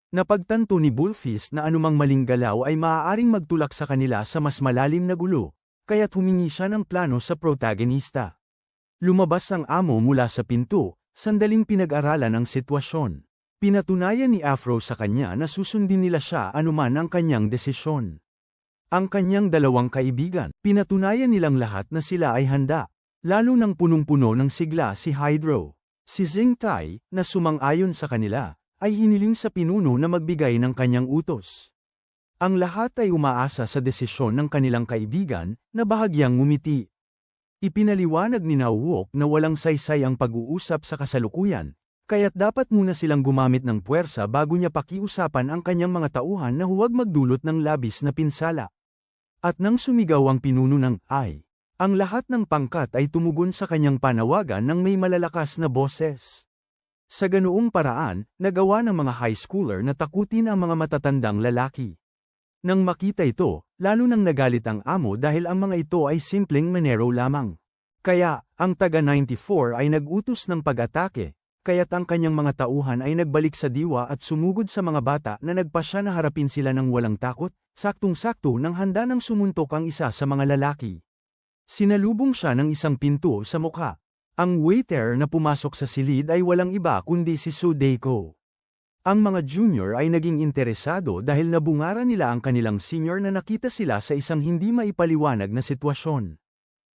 Napagtanto ni Bullfist na anumang maling galaw ay maaaring magtulak sa kanila sa mas malalim na gulo, kaya't humingi siya ng plano sa protagonista. Lumabas ang amo mula sa pinto, sandaling pinag-aralan ang sitwasyon. Pinatunayan ni Afro sa kanya na susundin nila siya anuman ang kanyang desisyon. Ang kanyang dalawang kaibigan, pinatunayan nilang lahat na sila ay handa, lalo nang punong-puno ng sigla si Hydro. Si Zingtai, na sumang-ayon sa kanila, ay hiniling sa pinuno na magbigay ng kanyang utos. Ang lahat ay umaasa sa desisyon ng kanilang kaibigan, na bahagyang ngumiti. Ipinaliwanag ni Nauwok na walang saysay ang pag-uusap sa kasalukuyan, kaya't dapat muna silang gumamit ng puwersa bago niya pakiusapan ang kanyang mga tauhan na huwag magdulot ng labis na pinsala. At nang sumigaw ang pinuno ng ay, ang lahat ng pangkat ay tumugon sa kanyang panawagan ng may malalakas na boses. Sa ganoong paraan, nagawa ng mga high schooler na takutin ang mga matatandang lalaki. Nang makita ito, lalo nang nagalit ang amo dahil ang mga ito ay simpleng Manero lamang. Kaya, ang taga-94 ay nag-utos ng pag-atake, kaya't ang kanyang mga tauhan ay nagbalik sa diwa at sumugod sa mga bata na nagpasya na harapin sila ng walang takot, saktong-sakto nang handa nang sumuntok ang isa sa mga lalaki. Sinalubong siya ng isang pinto sa mukha. Ang waiter na pumasok sa silid ay walang iba kundi si Sudeiko. Ang mga junior ay naging interesado dahil nabungaran nila ang kanilang senior na nakita sila sa isang hindi maipaliwanag na sitwasyon.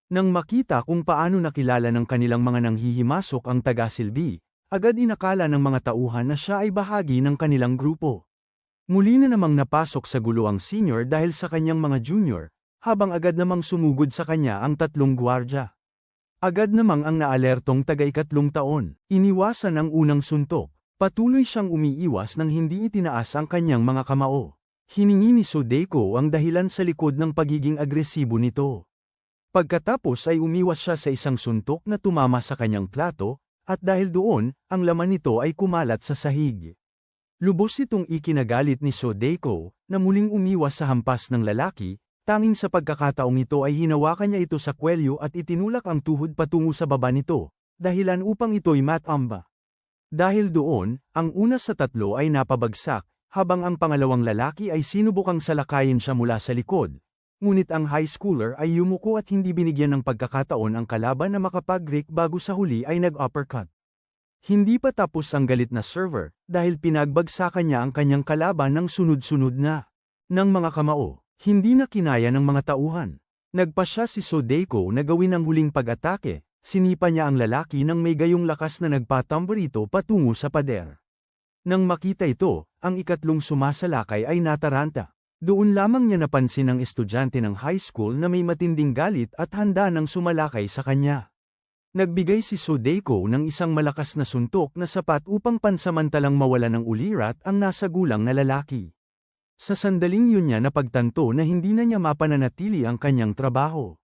Nang makita kung paano nakilala ng kanilang mga nanghihimasok ang taga-silbi, agad inakala ng mga tauhan na siya ay bahagi ng kanilang grupo. Muli na namang napasok sa gulo ang senior dahil sa kanyang mga junior, habang agad namang sumugod sa kanya ang tatlong gwardya. Agad namang ang naalertong taga-ikatlong taon, iniwasan ang unang suntok. Patuloy siyang umiiwas nang hindi itinaas ang kanyang mga kamao. Hiningi ni Sodeko ang dahilan sa likod ng pagiging agresibo nito. Pagkatapos ay umiwas siya sa isang suntok na tumama sa kanyang plato, at dahil doon, ang laman nito ay kumalat sa sahig. Lubos itong ikinagalit ni Sodeko, na muling umiwas sa hampas ng lalaki, tanging sa pagkakataong ito ay hinawakan niya ito sa kwelyo at itinulak ang tuhod patungo sa baba nito, dahilan upang ito'y matamba. Dahil doon, ang una sa tatlo ay napabagsak, habang ang pangalawang lalaki ay sinubukang salakayin siya mula sa likod. Ngunit ang high schooler ay yumuko at hindi binigyan ng pagkakataon ang kalaban na makapag-break bago sa huli ay nag-uppercut. Hindi pa tapos ang galit na server, dahil pinagbagsakan niya ang kanyang kalaban ng sunod-sunod na ng mga kamao. Hindi na kinaya ng mga tauhan. Nagpa siya si Sodeko na gawin ang huling pag-atake, sinipa niya ang lalaki ng may gayong lakas na nagpatambo rito patungo sa pader. Nang makita ito, ang ikatlong sumasalakay ay nataranta. Doon lamang niya napansin ang estudyante ng high school na may matinding galit at handa ng sumalakay sa kanya. Nagbigay si Sodeko ng isang malakas na suntok na sapat upang pansamantalang mawala ng ulirat ang nasa gulang na lalaki. Sa sandaling yun niya napagtanto na hindi na niya mapananatili ang kanyang trabaho.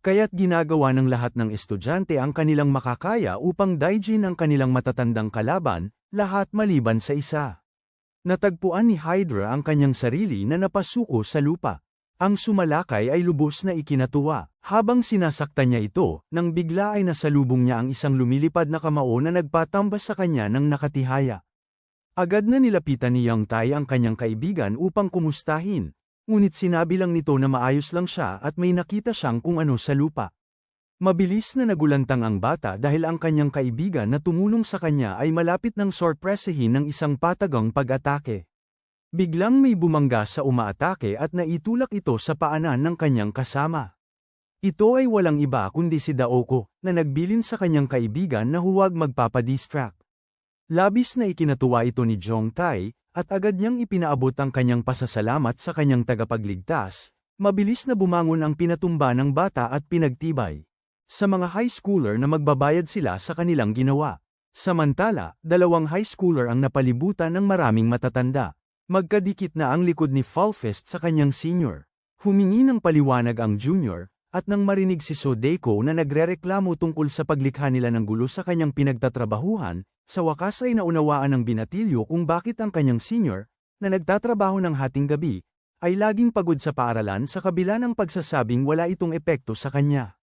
Kaya't ginagawa ng lahat ng estudyante ang kanilang makakaya upang daijin ang kanilang matatandang kalaban, lahat maliban sa isa. Natagpuan ni Hydra ang kanyang sarili na napasuko sa lupa. Ang sumalakay ay lubos na ikinatuwa. Habang sinasaktan niya ito, nang bigla ay nasalubong niya ang isang lumilipad na kamao na nagpatambas sa kanya ng nakatihaya. Agad na nilapitan ni Yang Tai ang kanyang kaibigan upang kumustahin, ngunit sinabi lang nito na maayos lang siya at may nakita siyang kung ano sa lupa. Mabilis na nagulantang ang bata dahil ang kanyang kaibigan na tumulong sa kanya ay malapit ng sorpresahin ng isang patagang pag-atake. Biglang may bumangga sa umaatake at naitulak ito sa paanan ng kanyang kasama. Ito ay walang iba kundi si Daoko, na nagbilin sa kanyang kaibigan na huwag magpapadistract. Labis na ikinatuwa ito ni Jong Tai, at agad niyang ipinaabot ang kanyang pasasalamat sa kanyang tagapagligtas. Mabilis na bumangon ang pinatumba ng bata at pinagtibay. Sa mga high schooler na magbabayad sila sa kanilang ginawa. Samantala, dalawang high schooler ang napalibutan ng maraming matatanda. Magkadikit na ang likod ni Fallfest sa kanyang senior. Humingi ng paliwanag ang junior, at nang marinig si Sodeko na nagrereklamo tungkol sa paglikha nila ng gulo sa kanyang pinagtatrabahuhan, sa wakas ay naunawaan ng binatilyo kung bakit ang kanyang senior, na nagtatrabaho ng hating gabi, ay laging pagod sa paaralan sa kabila ng pagsasabing wala itong epekto sa kanya.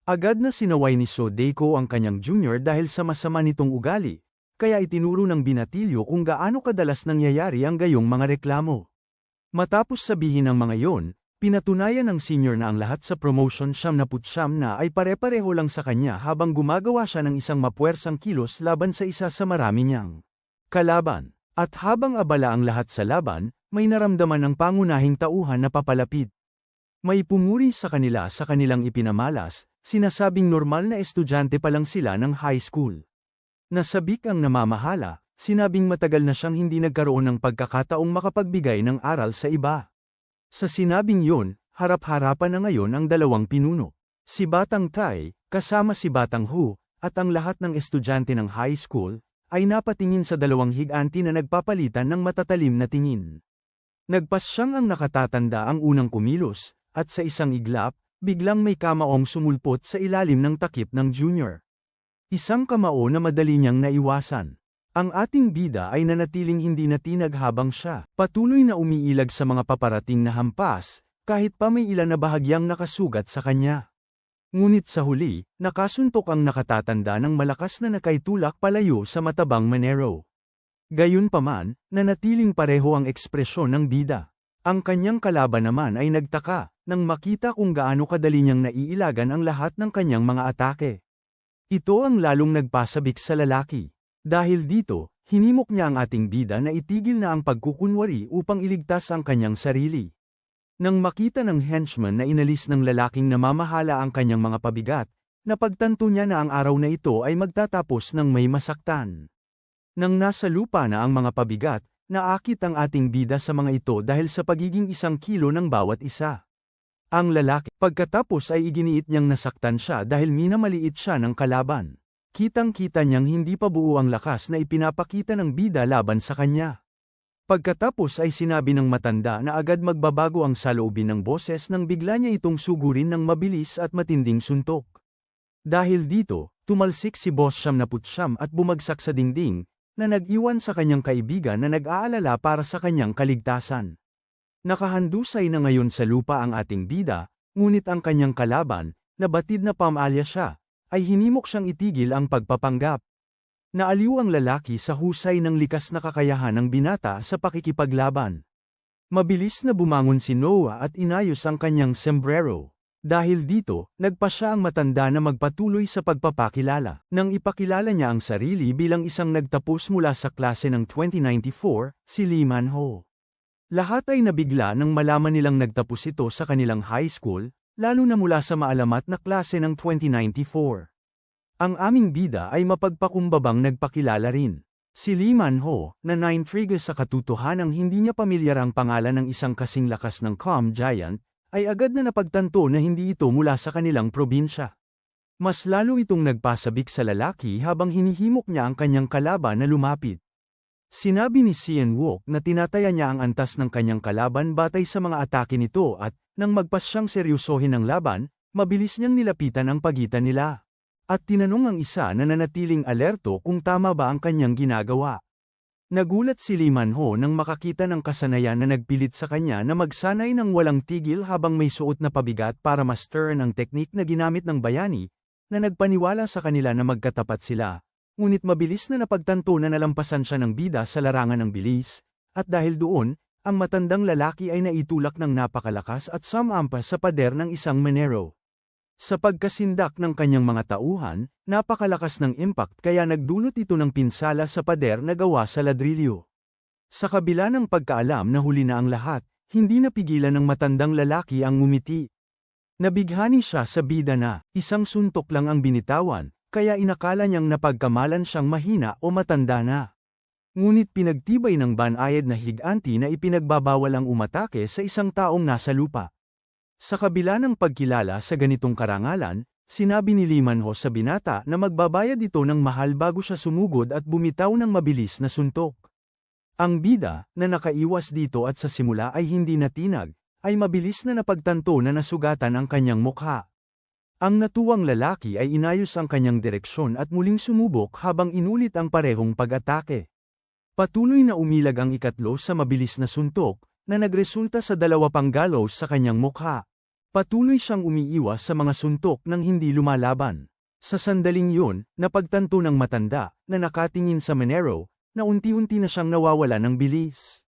Agad na sinaway ni Sodeko ang kanyang junior dahil sa masama nitong ugali, kaya itinuro ng binatilyo kung gaano kadalas nangyayari ang gayong mga reklamo. Matapos sabihin ng mga yon, pinatunayan ng senior na ang lahat sa promotion 99 na ay pare-pareho lang sa kanya habang gumagawa siya ng isang mapuwersang kilos laban sa isa sa marami niyang kalaban. At habang abala ang lahat sa laban, may naramdaman ng pangunahing tauhan na papalapit. May pumuri sa kanila sa kanilang ipinamalas, sinasabing normal na estudyante pa lang sila ng high school. Nasabik ang namamahala, sinabing matagal na siyang hindi nagkaroon ng pagkakataong makapagbigay ng aral sa iba. Sa sinabing yun, harap-harapan na ngayon ang dalawang pinuno. Si Batang Tai, kasama si Batang Hu, at ang lahat ng estudyante ng high school, ay napatingin sa dalawang higanti na nagpapalitan ng matatalim na tingin. Nagpasyang ang nakatatanda ang unang kumilos, at sa isang iglap, biglang may kamaong sumulpot sa ilalim ng takip ng junior. Isang kamao na madali niyang naiwasan. Ang ating bida ay nanatiling hindi natinag habang siya patuloy na umiilag sa mga paparating na hampas, kahit pa may ilan na bahagyang nakasugat sa kanya. Ngunit sa huli, nakasuntok ang nakatatanda ng malakas na nakaitulak palayo sa matabang manero. Gayunpaman, nanatiling pareho ang ekspresyon ng bida. Ang kanyang kalaban naman ay nagtaka, nang makita kung gaano kadali niyang naiilagan ang lahat ng kanyang mga atake. Ito ang lalong nagpasabik sa lalaki. Dahil dito, hinimok niya ang ating bida na itigil na ang pagkukunwari upang iligtas ang kanyang sarili. Nang makita ng henchman na inalis ng lalaking namamahala ang kanyang mga pabigat, napagtanto niya na ang araw na ito ay magtatapos ng may masaktan. Nang nasa lupa na ang mga pabigat, naakit ang ating bida sa mga ito dahil sa pagiging 1 kilo ng bawat isa. Ang lalaki, pagkatapos ay iginiit niyang nasaktan siya dahil minamaliit siya ng kalaban. Kitang-kita niyang hindi pa buo ang lakas na ipinapakita ng bida laban sa kanya. Pagkatapos ay sinabi ng matanda na agad magbabago ang saloobin ng boses nang bigla niya itong sugurin ng mabilis at matinding suntok. Dahil dito, tumalsik si Boss Siyam at bumagsak sa dingding, na nag-iwan sa kanyang kaibigan na nag-aalala para sa kanyang kaligtasan. Nakahandusay na ngayon sa lupa ang ating bida, ngunit ang kanyang kalaban, na batid na pamilya siya, ay hinimok siyang itigil ang pagpapanggap. Naaliw ang lalaki sa husay ng likas na kakayahan ng binata sa pakikipaglaban. Mabilis na bumangon si Noah at inayos ang kanyang sombrero. Dahil dito, nagpa siya ang matanda na magpatuloy sa pagpapakilala. Nang ipakilala niya ang sarili bilang isang nagtapos mula sa klase ng 2094, si Lee Man-ho. Lahat ay nabigla nang malaman nilang nagtapos ito sa kanilang high school, lalo na mula sa maalamat na klase ng 2094. Ang aming bida ay mapagpakumbabang nagpakilala rin. Si Lee Man-ho, na naintriga sa katotohanang hindi niya pamilyar ang pangalan ng isang kasing lakas ng Calm Giant, ay agad na napagtanto na hindi ito mula sa kanilang probinsya. Mas lalo itong nagpasabik sa lalaki habang hinihimok niya ang kanyang kalaban na lumapit. Sinabi ni Sien Wook na tinataya niya ang antas ng kanyang kalaban batay sa mga atake nito at, nang magpas siyang seryosohin ng laban, mabilis niyang nilapitan ang pagitan nila. At tinanong ang isa na nanatiling alerto kung tama ba ang kanyang ginagawa. Nagulat si Lee Man-ho nang makakita ng kasanayan na nagpilit sa kanya na magsanay ng walang tigil habang may suot na pabigat para master ang teknik na ginamit ng bayani, na nagpaniwala sa kanila na magkatapat sila, ngunit mabilis na napagtanto na nalampasan siya ng bida sa larangan ng bilis, at dahil doon, ang matandang lalaki ay naitulak ng napakalakas at sumampas sa pader ng isang menero. Sa pagkasindak ng kanyang mga tauhan, napakalakas ng impact kaya nagdulot ito ng pinsala sa pader na gawa sa ladrilyo. Sa kabila ng pagkaalam na huli na ang lahat, hindi napigilan ng matandang lalaki ang ngumiti. Nabighani siya sa bida na, isang suntok lang ang binitawan, kaya inakala niyang napagkamalan siyang mahina o matanda na. Ngunit pinagtibay ng banayad na higanti na ipinagbabawal ang umatake sa isang taong nasa lupa. Sa kabila ng pagkilala sa ganitong karangalan, sinabi ni Lee Man-ho sa binata na magbabayad ito ng mahal bago siya sumugod at bumitaw ng mabilis na suntok. Ang bida, na nakaiwas dito at sa simula ay hindi natinag, ay mabilis na napagtanto na nasugatan ang kanyang mukha. Ang natuwang lalaki ay inayos ang kanyang direksyon at muling sumubok habang inulit ang parehong pag-atake. Patuloy na umilag ang ikatlo sa mabilis na suntok, na nagresulta sa dalawa pang galaw sa kanyang mukha. Patuloy siyang umiiwas sa mga suntok nang hindi lumalaban. Sa sandaling yun, napagtanto ng matanda, na nakatingin sa menero, na unti-unti na siyang nawawala ng bilis.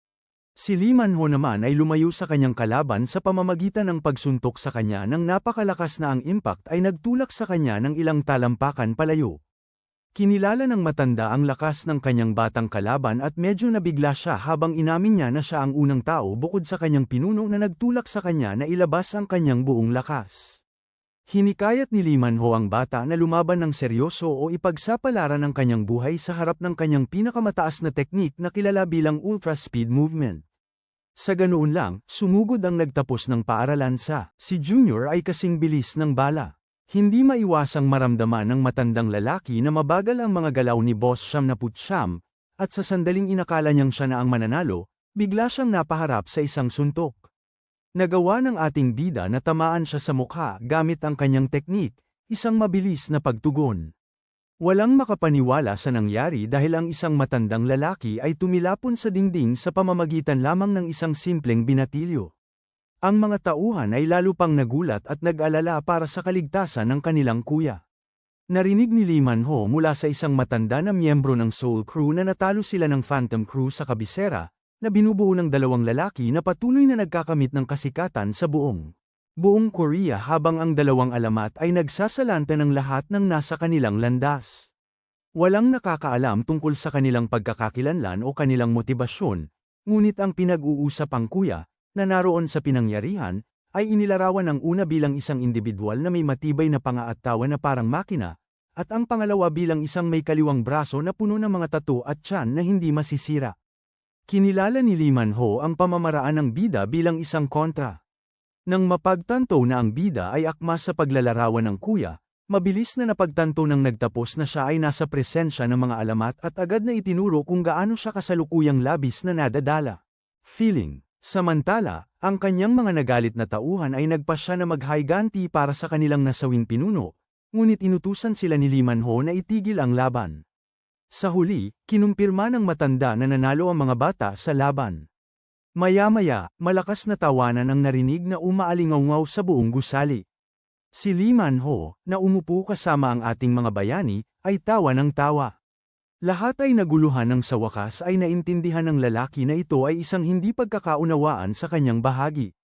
Si Lee Man-ho naman ay lumayo sa kanyang kalaban sa pamamagitan ng pagsuntok sa kanya nang napakalakas na ang impact ay nagtulak sa kanya ng ilang talampakan palayo. Kinilala ng matanda ang lakas ng kanyang batang kalaban at medyo nabigla siya habang inamin niya na siya ang unang tao bukod sa kanyang pinuno na nagtulak sa kanya na ilabas ang kanyang buong lakas. Hinikayat ni Lee Man-ho ang bata na lumaban ng seryoso o ipagsapalaran ang kanyang buhay sa harap ng kanyang pinakamataas na teknik na kilala bilang Ultra Speed Movement. Sa ganoon lang, sumugod ang nagtapos ng paaralan si Junior ay kasing bilis ng bala. Hindi maiwasang maramdaman ng matandang lalaki na mabagal ang mga galaw ni Boss Siyam, at sa sandaling inakala niyang siya na ang mananalo, bigla siyang napaharap sa isang suntok. Nagawa ng ating bida na tamaan siya sa mukha gamit ang kanyang teknik, isang mabilis na pagtugon. Walang makapaniwala sa nangyari dahil ang isang matandang lalaki ay tumilapon sa dingding sa pamamagitan lamang ng isang simpleng binatilyo. Ang mga tauhan ay lalo pang nagulat at nag-alala para sa kaligtasan ng kanilang kuya. Narinig ni Lee Man-ho mula sa isang matanda na miyembro ng Soul Crew na natalo sila ng Phantom Crew sa kabisera, na binubuo ng dalawang lalaki na patuloy na nagkakamit ng kasikatan sa buong Korea habang ang dalawang alamat ay nagsasalanta ng lahat ng nasa kanilang landas. Walang nakakaalam tungkol sa kanilang pagkakakilanlan o kanilang motibasyon, ngunit ang pinag-uusap ang kuya, na naroon sa pinangyarihan, ay inilarawan ng una bilang isang individual na may matibay na panga at tawa na parang makina, at ang pangalawa bilang isang may kaliwang braso na puno ng mga tattoo at tiyan na hindi masisira. Kinilala ni Lee Man-ho ang pamamaraan ng bida bilang isang kontra. Nang mapagtanto na ang bida ay akma sa paglalarawan ng kuya, mabilis na napagtanto ng nagtapos na siya ay nasa presensya ng mga alamat at agad na itinuro kung gaano siya kasalukuyang labis na nadadala. Feeling. Samantala, ang kanyang mga nagalit na tauhan ay nagpasya na maghayganti para sa kanilang nasawing pinuno, ngunit inutusan sila ni Lee Man-ho na itigil ang laban. Sa huli, kinumpirma ng matanda na nanalo ang mga bata sa laban. Maya-maya, malakas na tawanan ang narinig na umaalingaw sa buong gusali. Si Lee Man-ho, na umupo kasama ang ating mga bayani, ay tawa ng tawa. Lahat ay naguluhan nang sa wakas ay naintindihan ng lalaki na ito ay isang hindi pagkakaunawaan sa kanyang bahagi.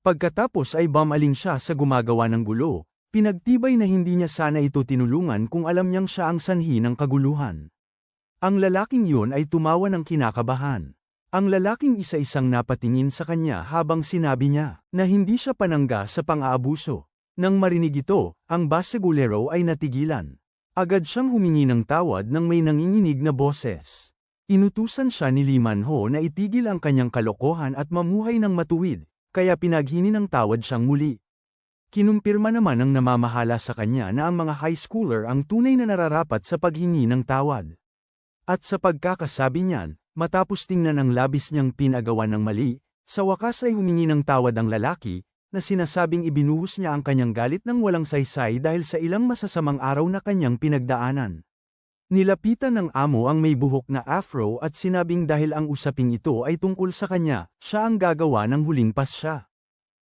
Pagkatapos ay bumaling siya sa gumagawa ng gulo, pinagtibay na hindi niya sana ito tinulungan kung alam niyang siya ang sanhi ng kaguluhan. Ang lalaking yun ay tumawa ng kinakabahan. Ang lalaking isa-isang napatingin sa kanya habang sinabi niya na hindi siya panangga sa pang-aabuso. Nang marinig ito, ang basagulero ay natigilan. Agad siyang humingi ng tawad nang may nanginginig na boses. Inutusan siya ni Lee Man-ho na itigil ang kanyang kalokohan at mamuhay ng matuwid, kaya pinaghini ng tawad siyang muli. Kinumpirma naman ng namamahala sa kanya na ang mga high schooler ang tunay na nararapat sa paghingi ng tawad. At sa pagkakasabi niyan, matapos tingnan ang labis niyang pinagawa ng mali, sa wakas ay humingi ng tawad ang lalaki, na sinasabing ibinuhos niya ang kanyang galit ng walang saysay dahil sa ilang masasamang araw na kanyang pinagdaanan. Nilapitan ng amo ang may buhok na afro at sinabing dahil ang usaping ito ay tungkol sa kanya, siya ang gagawa ng huling pasya.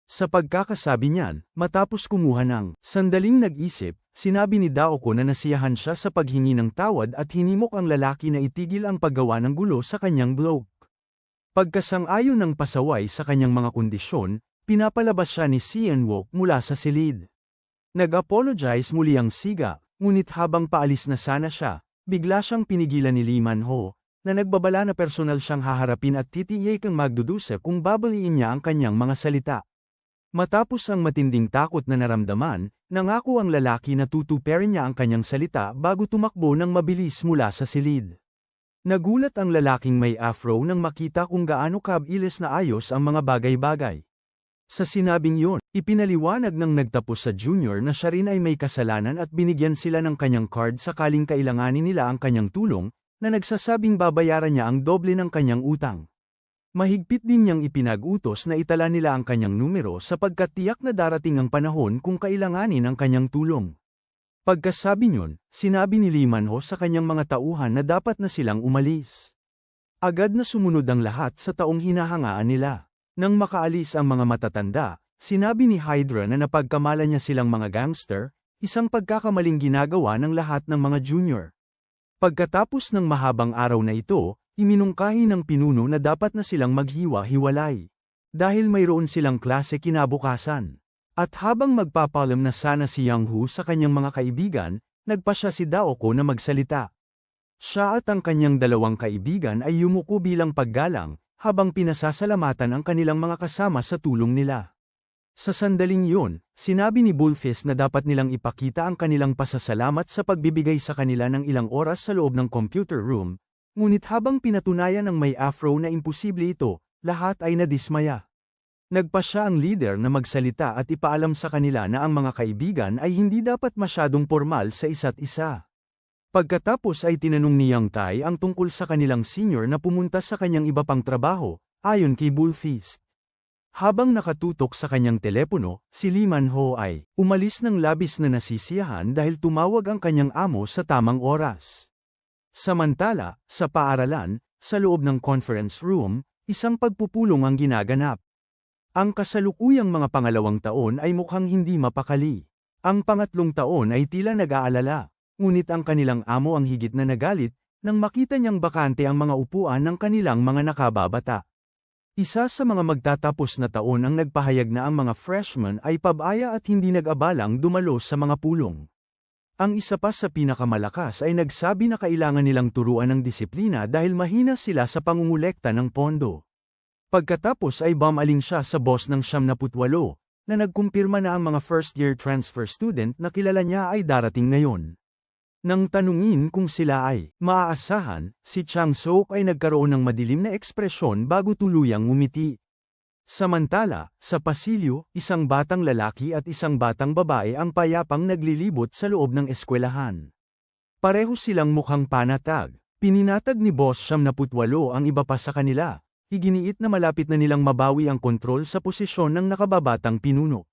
Sa pagkakasabi niyan, matapos kumuha ng sandaling nag-isip, sinabi ni Daoko na nasiyahan siya sa paghingi ng tawad at hinimok ang lalaki na itigil ang paggawa ng gulo sa kanyang blog. Pagkasang-ayon ng pasaway sa kanyang mga kondisyon, pinapalabas siya ni Sean-wook mula sa silid. Nag-apologize muli ang siga, ngunit habang paalis na sana siya, bigla siyang pinigilan ni Lee Man-ho, na nagbabala na personal siyang haharapin at titiyak ang magdudusa kung babaliin niya ang kanyang mga salita. Matapos ang matinding takot na naramdaman, nangako ang lalaki na tutuperin niya ang kanyang salita bago tumakbo ng mabilis mula sa silid. Nagulat ang lalaking may afro nang makita kung gaano kabilis na ayos ang mga bagay-bagay. Sa sinabing yon, ipinaliwanag ng nagtapos sa junior na siya rin ay may kasalanan at binigyan sila ng kanyang card sakaling kailanganin nila ang kanyang tulong, na nagsasabing babayaran niya ang doble ng kanyang utang. Mahigpit din niyang ipinag-utos na itala nila ang kanyang numero sapagkat tiyak na darating ang panahon kung kailanganin ang kanyang tulong. Pagkasabi niyon, sinabi ni Lee Man-ho sa kanyang mga tauhan na dapat na silang umalis. Agad na sumunod ang lahat sa taong hinahangaan nila. Nang makaalis ang mga matatanda, sinabi ni Hydra na napagkamala niya silang mga gangster, isang pagkakamaling ginagawa ng lahat ng mga junior. Pagkatapos ng mahabang araw na ito, iminungkahi ng pinuno na dapat na silang maghiwa-hiwalay. Dahil mayroon silang klase kinabukasan. At habang magpapalam na sana si Young-hoo sa kanyang mga kaibigan, nagpasya si Daoko na magsalita. Siya at ang kanyang dalawang kaibigan ay yumuko bilang paggalang, habang pinasasalamatan ang kanilang mga kasama sa tulong nila. Sa sandaling yun, sinabi ni Bullfist na dapat nilang ipakita ang kanilang pasasalamat sa pagbibigay sa kanila ng ilang oras sa loob ng computer room, ngunit habang pinatunayan ng may afro na imposible ito, lahat ay nadismaya. Nagpasya ang leader na magsalita at ipaalam sa kanila na ang mga kaibigan ay hindi dapat masyadong formal sa isa't isa. Pagkatapos ay tinanong ni Yang Tai ang tungkol sa kanilang senior na pumunta sa kanyang iba pang trabaho, ayon kay Bullfist. Habang nakatutok sa kanyang telepono, si Lee Man-ho ay umalis ng labis na nasisiyahan dahil tumawag ang kanyang amo sa tamang oras. Samantala, sa paaralan, sa loob ng conference room, isang pagpupulong ang ginaganap. Ang kasalukuyang mga pangalawang taon ay mukhang hindi mapakali. Ang pangatlong taon ay tila nag-aalala. Ngunit ang kanilang amo ang higit na nagalit, nang makita niyang bakante ang mga upuan ng kanilang mga nakababata. Isa sa mga magtatapos na taon ang nagpahayag na ang mga freshmen ay pabaya at hindi nag-abalang dumalo sa mga pulong. Ang isa pa sa pinakamalakas ay nagsabi na kailangan nilang turuan ng disiplina dahil mahina sila sa pangungulekta ng pondo. Pagkatapos ay bumaling siya sa boss ng 78, na nagkumpirma na ang mga first-year transfer student na kilala niya ay darating ngayon. Nang tanungin kung sila ay maaasahan, si Chang-sok ay nagkaroon ng madilim na ekspresyon bago tuluyang ngumiti. Samantala, sa pasilyo, isang batang lalaki at isang batang babae ang payapang naglilibot sa loob ng eskwelahan. Pareho silang mukhang panatag. Pininatag ni Boss 78 ang iba pa sa kanila. Iginiit na malapit na nilang mabawi ang kontrol sa posisyon ng nakababatang pinuno.